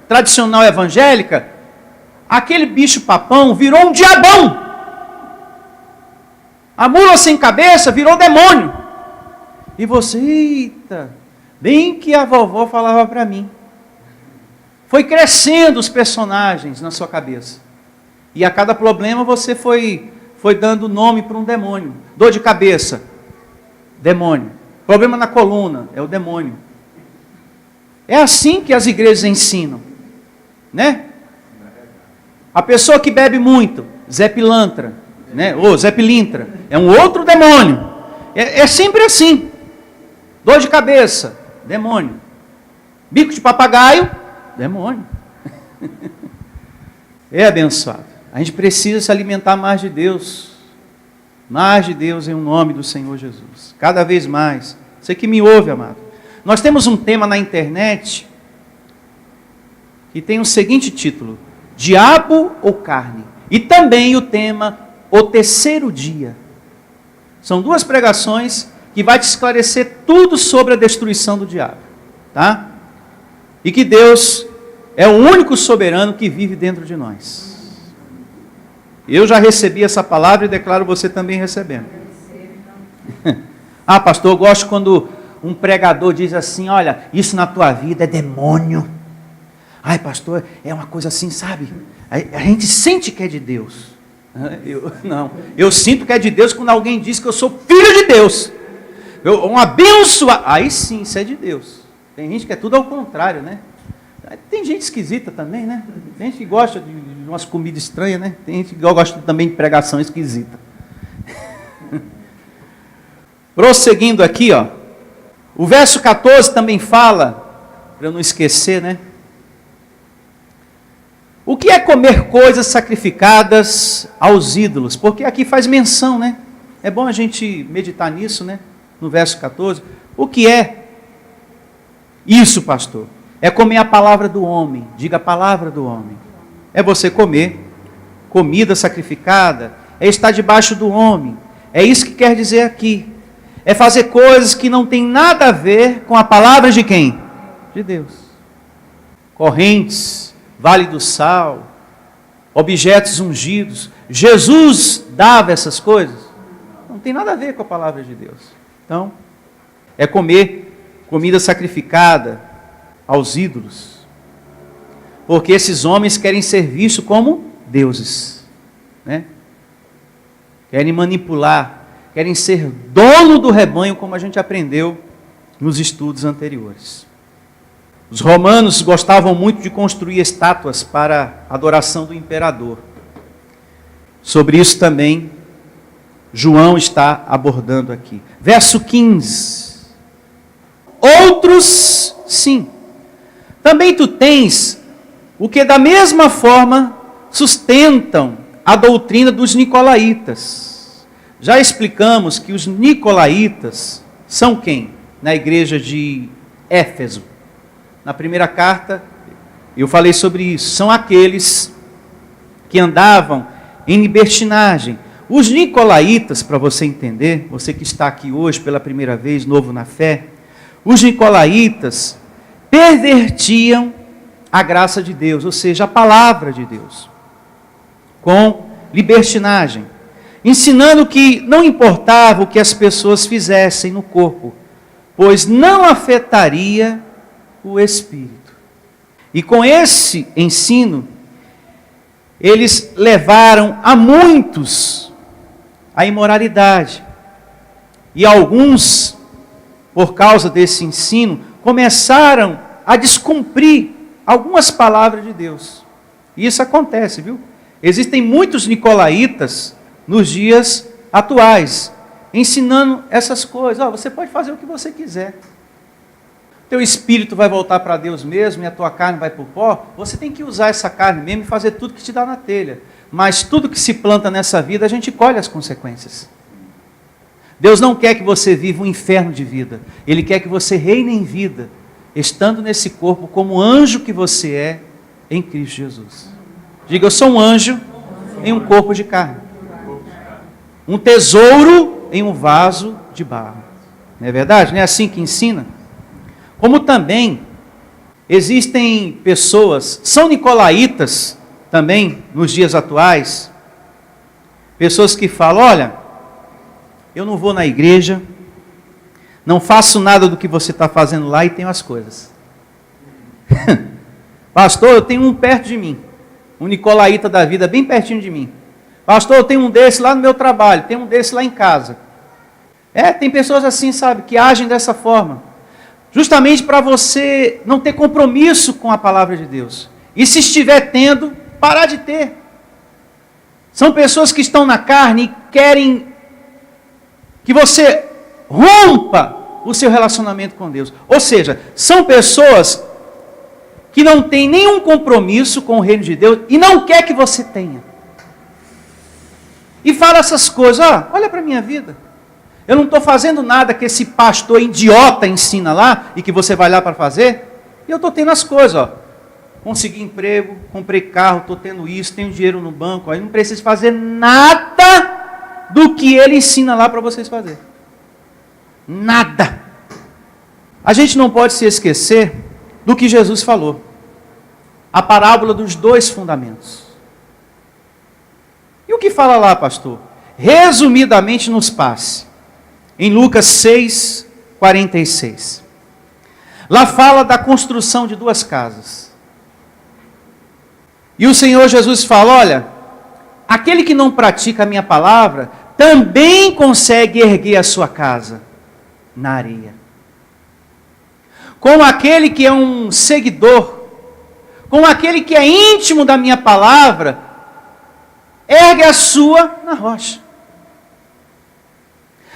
tradicional evangélica, aquele bicho-papão virou um diabão. A mula sem cabeça virou demônio. E você, eita, bem que a vovó falava para mim. Foi crescendo os personagens na sua cabeça. E a cada problema você foi dando nome para um demônio. Dor de cabeça, demônio. Problema na coluna, é o demônio. É assim que as igrejas ensinam. Né? A pessoa que bebe muito, Zé Pilantra, né? Ou Zé Pilintra, é um outro demônio. É sempre assim. Dor de cabeça, demônio. Bico de papagaio, demônio. É abençoado. A gente precisa se alimentar mais de Deus. Mais de Deus em nome do Senhor Jesus. Cada vez mais. Você que me ouve, amado. Nós temos um tema na internet que tem o seguinte título: Diabo ou carne? E também o tema O Terceiro Dia. São duas pregações que vai te esclarecer tudo sobre a destruição do diabo. Tá? E que Deus é o único soberano que vive dentro de nós. Eu já recebi essa palavra e declaro você também recebendo. Ah, pastor, eu gosto quando um pregador diz assim: olha, isso na tua vida é demônio. Ai, pastor, é uma coisa assim, sabe? A gente sente que é de Deus. Eu sinto que é de Deus quando alguém diz que eu sou filho de Deus. Um abençoado. Aí sim, isso é de Deus. Tem gente que é tudo ao contrário, né? Tem gente esquisita também, né? Tem gente que gosta de umas comidas estranhas, né? Tem gente que gosta também de pregação esquisita. Prosseguindo aqui, ó. O verso 14 também fala, para eu não esquecer, né? O que é comer coisas sacrificadas aos ídolos? Porque aqui faz menção, né? É bom a gente meditar nisso, né? No verso 14. O que é isso, pastor? É comer a palavra do homem. Diga a palavra do homem. É você comer comida sacrificada. É estar debaixo do homem. É isso que quer dizer aqui. É fazer coisas que não tem nada a ver com a palavra de quem? De Deus. Correntes, vale do sal, objetos ungidos. Jesus dava essas coisas? Não tem nada a ver com a palavra de Deus. Então, é comer comida sacrificada aos ídolos. Porque esses homens querem ser vistos como deuses. Né? Querem manipular, querem ser dono do rebanho, como a gente aprendeu nos estudos anteriores. Os romanos gostavam muito de construir estátuas para a adoração do imperador. Sobre isso também João está abordando aqui. Verso 15. Outros, sim. Também tu tens o que da mesma forma sustentam a doutrina dos nicolaítas. Já explicamos que os nicolaítas são quem? Na igreja de Éfeso. Na primeira carta, eu falei sobre isso. São aqueles que andavam em libertinagem. Os nicolaítas, para você entender, você que está aqui hoje pela primeira vez, novo na fé, os nicolaítas pervertiam a graça de Deus, ou seja, a palavra de Deus, com libertinagem, ensinando que não importava o que as pessoas fizessem no corpo, pois não afetaria o espírito. E com esse ensino, eles levaram a muitos à imoralidade. E alguns, por causa desse ensino, começaram a descumprir algumas palavras de Deus. E isso acontece, viu? Existem muitos nicolaítas nos dias atuais, ensinando essas coisas. Você pode fazer o que você quiser. Teu espírito vai voltar para Deus mesmo e a tua carne vai para o pó. Você tem que usar essa carne mesmo e fazer tudo que te dá na telha. Mas tudo que se planta nessa vida, a gente colhe as consequências. Deus não quer que você viva um inferno de vida. Ele quer que você reine em vida, estando nesse corpo como anjo que você é em Cristo Jesus. Diga, eu sou um anjo em um corpo de carne. Um tesouro em um vaso de barro. Não é verdade? Não é assim que ensina? Como também existem pessoas, são nicolaítas também nos dias atuais, pessoas que falam, olha, eu não vou na igreja, não faço nada do que você está fazendo lá e tenho as coisas. Pastor, eu tenho um perto de mim, um nicolaíta da vida bem pertinho de mim. Pastor, eu tenho um desse lá no meu trabalho, tenho um desse lá em casa. Tem pessoas assim, sabe, que agem dessa forma. Justamente para você não ter compromisso com a palavra de Deus. E se estiver tendo, parar de ter. São pessoas que estão na carne e querem que você rompa o seu relacionamento com Deus. Ou seja, são pessoas que não têm nenhum compromisso com o reino de Deus e não quer que você tenha. E fala essas coisas, olha para a minha vida. Eu não estou fazendo nada que esse pastor idiota ensina lá e que você vai lá para fazer. E eu estou tendo as coisas, consegui emprego, comprei carro, estou tendo isso, tenho dinheiro no banco. Aí não preciso fazer nada do que ele ensina lá para vocês fazerem. Nada. A gente não pode se esquecer do que Jesus falou. A parábola dos 2 fundamentos. E o que fala lá, pastor? Resumidamente nos passe. Em Lucas 6, 46. Lá fala da construção de 2 casas. E o Senhor Jesus fala, olha, aquele que não pratica a minha palavra, também consegue erguer a sua casa na areia. Como aquele que é um seguidor, como aquele que é íntimo da minha palavra, ergue a sua na rocha.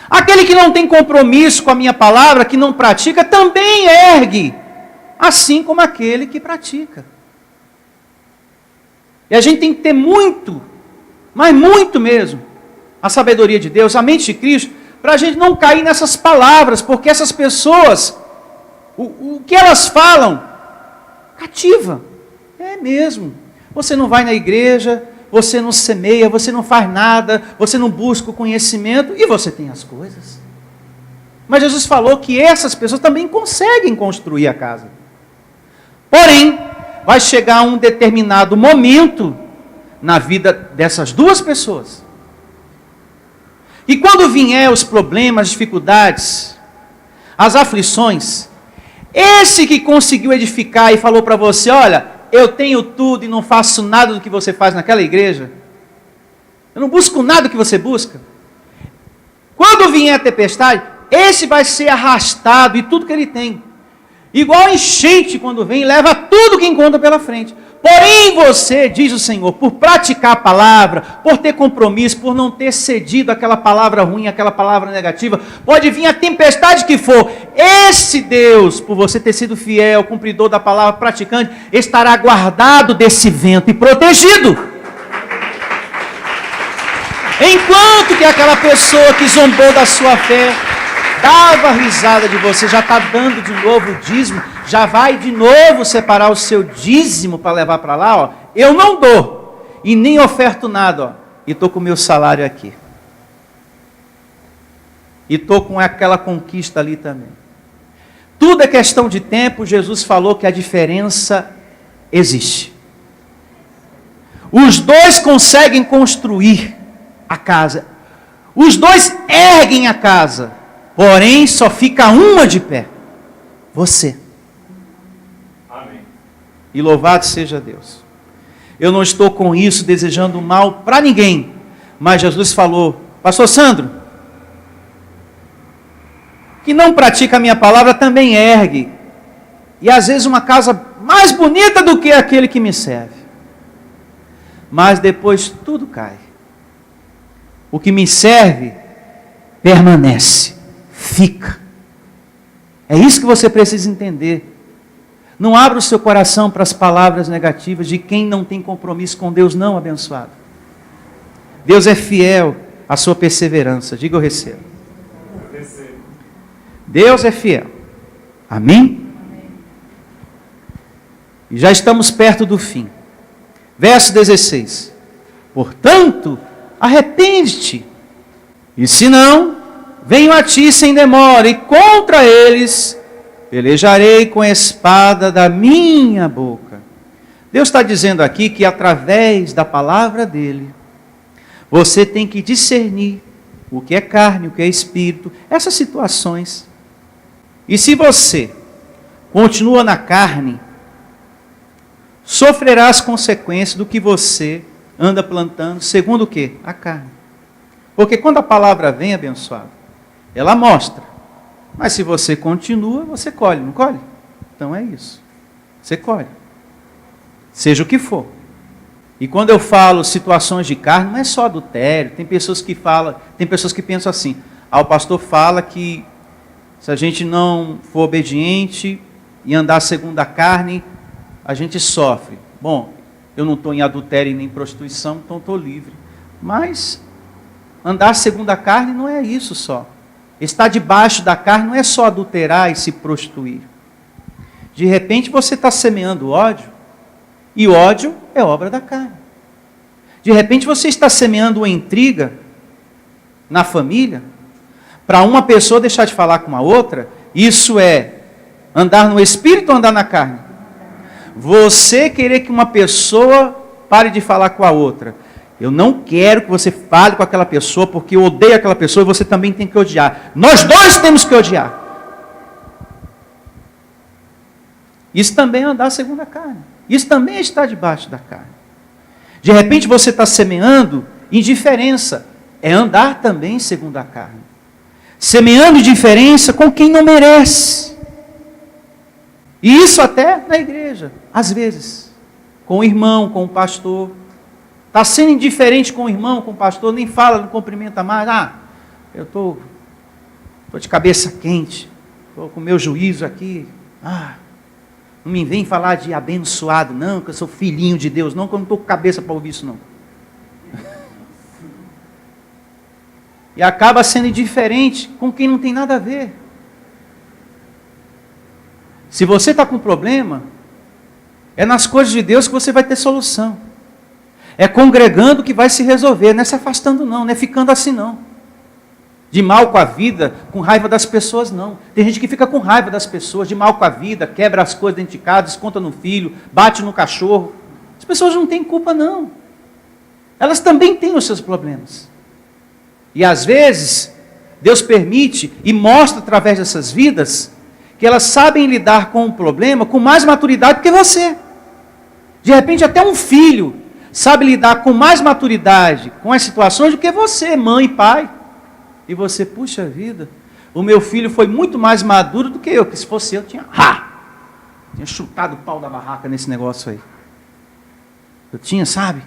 Aquele que não tem compromisso com a minha palavra, que não pratica, também ergue, assim como aquele que pratica. E a gente tem que ter muito, mas muito mesmo, a sabedoria de Deus, a mente de Cristo, para a gente não cair nessas palavras, porque essas pessoas, o que elas falam, cativa. É mesmo. Você não vai na igreja, você não semeia, você não faz nada, você não busca o conhecimento e você tem as coisas. Mas Jesus falou que essas pessoas também conseguem construir a casa. Porém, vai chegar um determinado momento na vida dessas 2 pessoas. E quando vier os problemas, as dificuldades, as aflições, esse que conseguiu edificar e falou para você, olha, eu tenho tudo e não faço nada do que você faz naquela igreja, eu não busco nada do que você busca, Quando vier a tempestade, esse vai ser arrastado e tudo que ele tem. Igual a enchente quando vem, leva tudo que encontra pela frente. Porém você, diz o Senhor, por praticar a palavra, por ter compromisso, por não ter cedido aquela palavra ruim, aquela palavra negativa, pode vir a tempestade que for. Esse Deus, por você ter sido fiel, cumpridor da palavra, praticante, estará guardado desse vento e protegido. Enquanto que aquela pessoa que zombou da sua fé, dava risada de você, já está dando de novo o dízimo, já vai de novo separar o seu dízimo para levar para lá, ó. Eu não dou e nem oferto nada, ó, e estou com o meu salário aqui. E estou com aquela conquista ali também. Tudo é questão de tempo. Jesus falou que a diferença existe. Os dois conseguem construir a casa. Os dois erguem a casa. Porém, só fica uma de pé. Você. Amém. E louvado seja Deus. Eu não estou com isso desejando mal para ninguém. Mas Jesus falou, pastor Sandro, que não pratica a minha palavra também ergue. E às vezes uma casa mais bonita do que aquele que me serve. Mas depois tudo cai. O que me serve permanece. Fica. É isso que você precisa entender. Não abra o seu coração para as palavras negativas de quem não tem compromisso com Deus, não, abençoado. Deus é fiel à sua perseverança. Diga eu recebo. Eu recebo. Deus é fiel. Amém? E já estamos perto do fim. Verso 16. Portanto, arrepende-te. E se não, venho a ti sem demora, e contra eles pelejarei com a espada da minha boca. Deus está dizendo aqui que através da palavra dele, você tem que discernir o que é carne, o que é espírito, essas situações. E se você continua na carne, sofrerá as consequências do que você anda plantando, segundo o quê? A carne. Porque quando a palavra vem, abençoado, ela mostra. Mas se você continua, você colhe, não colhe? Então é isso. Você colhe. Seja o que for. E quando eu falo situações de carne, não é só adultério. Tem pessoas que falam, tem pessoas que pensam assim. O pastor fala que se a gente não for obediente e andar segundo a carne, a gente sofre. Bom, eu não estou em adultério e nem prostituição, então estou livre. Mas andar segundo a carne não é isso só. Estar debaixo da carne não é só adulterar e se prostituir. De repente você está semeando ódio, e ódio é obra da carne. De repente você está semeando uma intriga na família, para uma pessoa deixar de falar com a outra. Isso é andar no espírito ou andar na carne? Você querer que uma pessoa pare de falar com a outra. Eu não quero que você fale com aquela pessoa, porque eu odeio aquela pessoa e você também tem que odiar. Nós dois temos que odiar. Isso também é andar segundo a carne. Isso também é estar debaixo da carne. De repente você está semeando indiferença. É andar também segundo a carne. Semeando indiferença com quem não merece. E isso até na igreja, às vezes. Com o irmão, com o pastor. Está sendo indiferente com o irmão, com o pastor, nem fala, não cumprimenta mais. Eu estou de cabeça quente, estou com o meu juízo aqui. Não me vem falar de abençoado, não, que eu sou filhinho de Deus, não, que eu não estou com cabeça para ouvir isso, não. E acaba sendo indiferente com quem não tem nada a ver. Se você está com problema, é nas coisas de Deus que você vai ter solução. É congregando que vai se resolver, não é se afastando não é ficando assim não. De mal com a vida, com raiva das pessoas não. Tem gente que fica com raiva das pessoas, de mal com a vida, quebra as coisas dentro de casa, desconta no filho, bate no cachorro. As pessoas não têm culpa não. Elas também têm os seus problemas. E às vezes, Deus permite e mostra através dessas vidas, que elas sabem lidar com o problema com mais maturidade que você. De repente até um filho sabe lidar com mais maturidade com as situações do que você, mãe e pai. E você, puxa vida, o meu filho foi muito mais maduro do que eu, que se fosse eu, tinha chutado o pau da barraca nesse negócio aí. Eu tinha, sabe,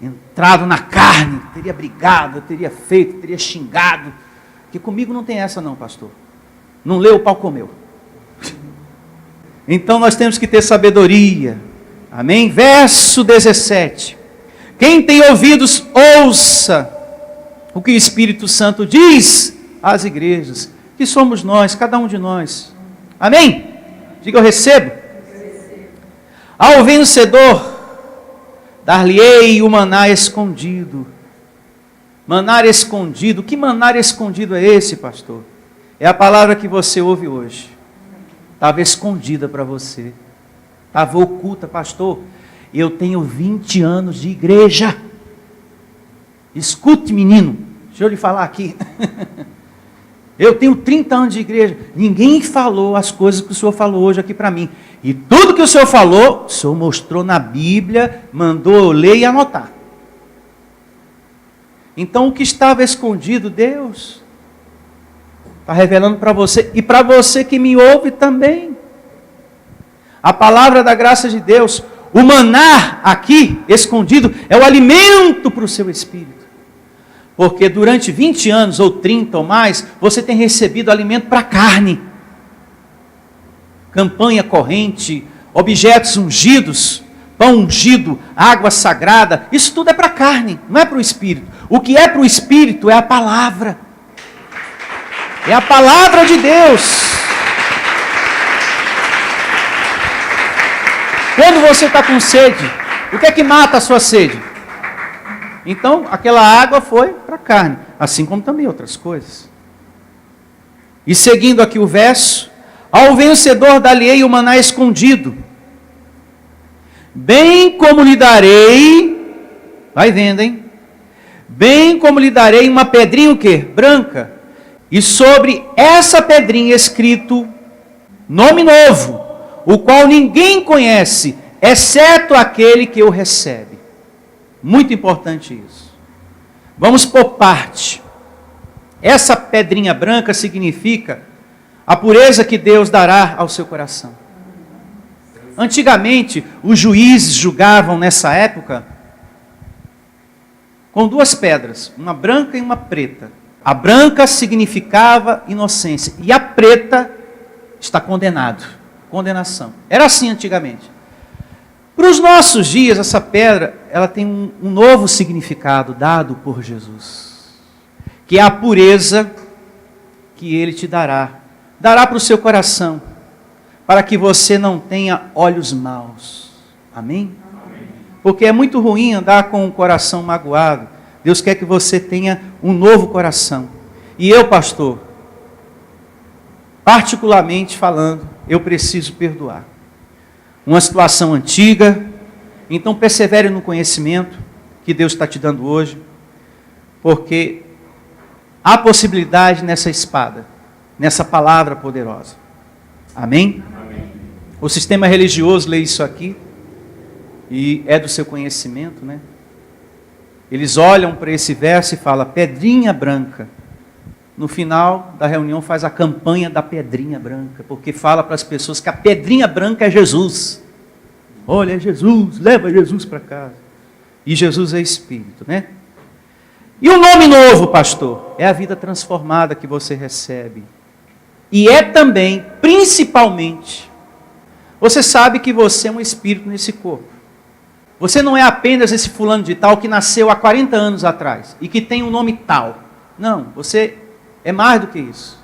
entrado na carne, teria brigado, teria feito, teria xingado. Porque comigo não tem essa não, pastor. Não leu, o pau comeu. Então nós temos que ter sabedoria. Amém? Verso 17. Quem tem ouvidos, ouça o que o Espírito Santo diz às igrejas, que somos nós, cada um de nós. Amém? Diga, eu recebo. Ao vencedor, dar-lhe-ei o maná escondido. Maná escondido. Que maná escondido é esse, pastor? É a palavra que você ouve hoje. Estava escondida para você. Estava oculta, pastor. Eu tenho 20 anos de igreja. Escute, menino. Deixa eu lhe falar aqui. Eu tenho 30 anos de igreja. Ninguém falou as coisas que o senhor falou hoje aqui para mim. E tudo que o senhor falou, o senhor mostrou na Bíblia, mandou eu ler e anotar. Então o que estava escondido, Deus está revelando para você. E para você que me ouve também. A palavra da graça de Deus, o maná aqui, escondido, é o alimento para o seu espírito. Porque durante 20 anos, ou 30 ou mais, você tem recebido alimento para a carne. Campanha corrente, objetos ungidos, pão ungido, água sagrada, isso tudo é para a carne, não é para o espírito. O que é para o espírito é a palavra. É a palavra de Deus. Quando você está com sede, o que é que mata a sua sede? Então, aquela água foi para a carne, assim como também outras coisas. E seguindo aqui o verso, ao vencedor dar-lhe-ei o maná escondido, bem como lhe darei, vai vendo, hein? Bem como lhe darei uma pedrinha o quê? Branca, e sobre essa pedrinha escrito, nome novo, o qual ninguém conhece, exceto aquele que o recebe. Muito importante isso. Vamos por parte. Essa pedrinha branca significa a pureza que Deus dará ao seu coração. Antigamente, os juízes julgavam nessa época com duas pedras, uma branca e uma preta. A branca significava inocência e a preta está condenado, condenação. Era assim antigamente. Para os nossos dias, essa pedra, ela tem um novo significado dado por Jesus, que é a pureza que Ele te dará para o seu coração, para que você não tenha olhos maus. Amém? Amém? Porque é muito ruim andar com o coração magoado. Deus quer que você tenha um novo coração. E eu, pastor, particularmente falando, eu preciso perdoar. Uma situação antiga, então persevere no conhecimento que Deus está te dando hoje, porque há possibilidade nessa espada, nessa palavra poderosa. Amém? Amém. O sistema religioso lê isso aqui, e é do seu conhecimento, né? Eles olham para esse verso e falam, pedrinha branca. No final da reunião faz a campanha da pedrinha branca, porque fala para as pessoas que a pedrinha branca é Jesus. Olha, é Jesus, leva Jesus para casa. E Jesus é Espírito, né? E o nome novo, pastor, é a vida transformada que você recebe. E é também, principalmente, você sabe que você é um Espírito nesse corpo. Você não é apenas esse fulano de tal que nasceu há 40 anos atrás e que tem um nome tal. Não, você é mais do que isso.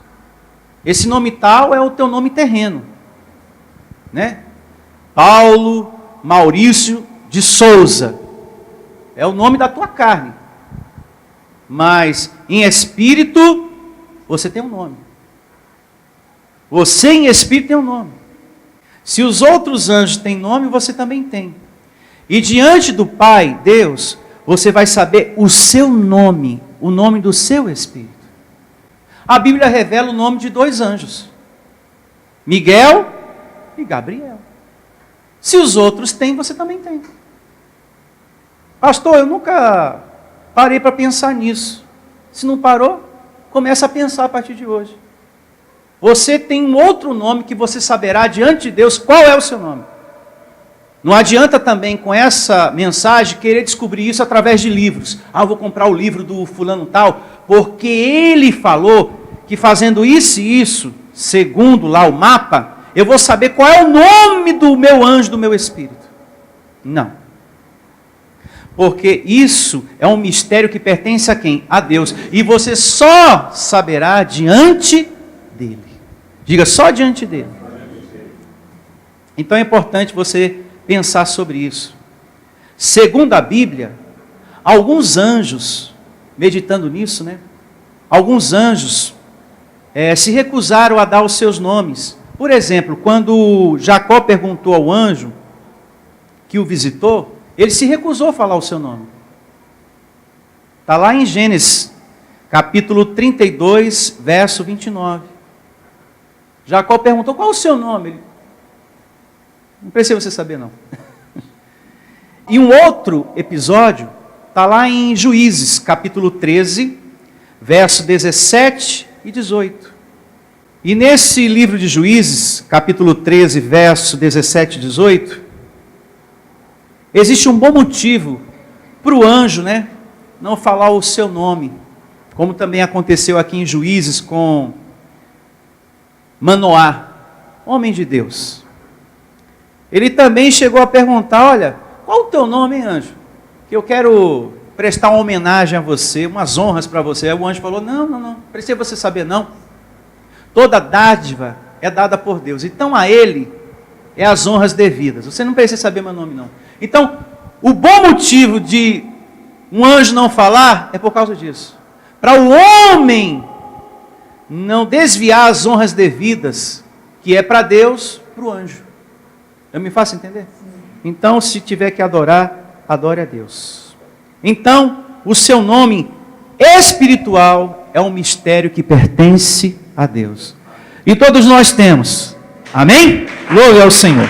Esse nome tal é o teu nome terreno, né? Paulo Maurício de Souza é o nome da tua carne. Mas em espírito você tem um nome. Você em espírito tem um nome. Se os outros anjos têm nome, você também tem. E diante do Pai, Deus, você vai saber o seu nome, o nome do seu espírito. A Bíblia revela o nome de dois anjos, Miguel e Gabriel. Se os outros têm, você também tem. Pastor, eu nunca parei para pensar nisso. Se não parou, Começa a pensar a partir de hoje. Você tem um outro nome que você saberá diante de Deus qual é o seu nome. Não adianta também com essa mensagem querer descobrir isso através de livros. Eu vou comprar o livro do fulano tal, porque ele falou que fazendo isso e isso, segundo lá o mapa, eu vou saber qual é o nome do meu anjo, do meu espírito. Não. Porque isso é um mistério que pertence a quem? A Deus. E você só saberá diante dele. Diga, só diante dele. Então é importante você pensar sobre isso. Segundo a Bíblia, alguns anjos, meditando nisso, né? Alguns anjos se recusaram a dar os seus nomes. Por exemplo, quando Jacó perguntou ao anjo que o visitou, ele se recusou a falar o seu nome. Está lá em Gênesis, capítulo 32, verso 29. Jacó perguntou, qual é o seu nome? Ele, não precisa você saber, não. E um outro episódio está lá em Juízes, capítulo 13, verso 17 e 18. E nesse livro de Juízes, capítulo 13, verso 17 e 18, existe um bom motivo para o anjo, né, não falar o seu nome, como também aconteceu aqui em Juízes com Manoá, homem de Deus. Ele também chegou a perguntar, olha, qual o teu nome, hein, anjo? Que eu quero prestar uma homenagem a você, umas honras para você. Aí o anjo falou, não precisa você saber não. Toda dádiva é dada por Deus, então a ele é as honras devidas. Você não precisa saber meu nome não. Então, o bom motivo de um anjo não falar é por causa disso. Para o homem não desviar as honras devidas, que é para Deus, para o anjo. Eu me faço entender? Então, se tiver que adorar, adore a Deus. Então, o seu nome espiritual é um mistério que pertence a Deus. E todos nós temos. Amém? Glória ao Senhor.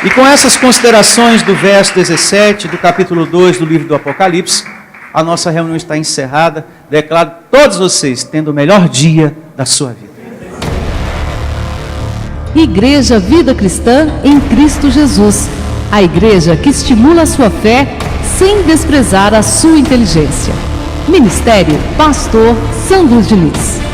E com essas considerações do verso 17 do capítulo 2 do livro do Apocalipse, a nossa reunião está encerrada. Declaro todos vocês tendo o melhor dia da sua vida. Igreja Vida Cristã em Cristo Jesus. A igreja que estimula a sua fé sem desprezar a sua inteligência. Ministério Pastor Sandro Diniz.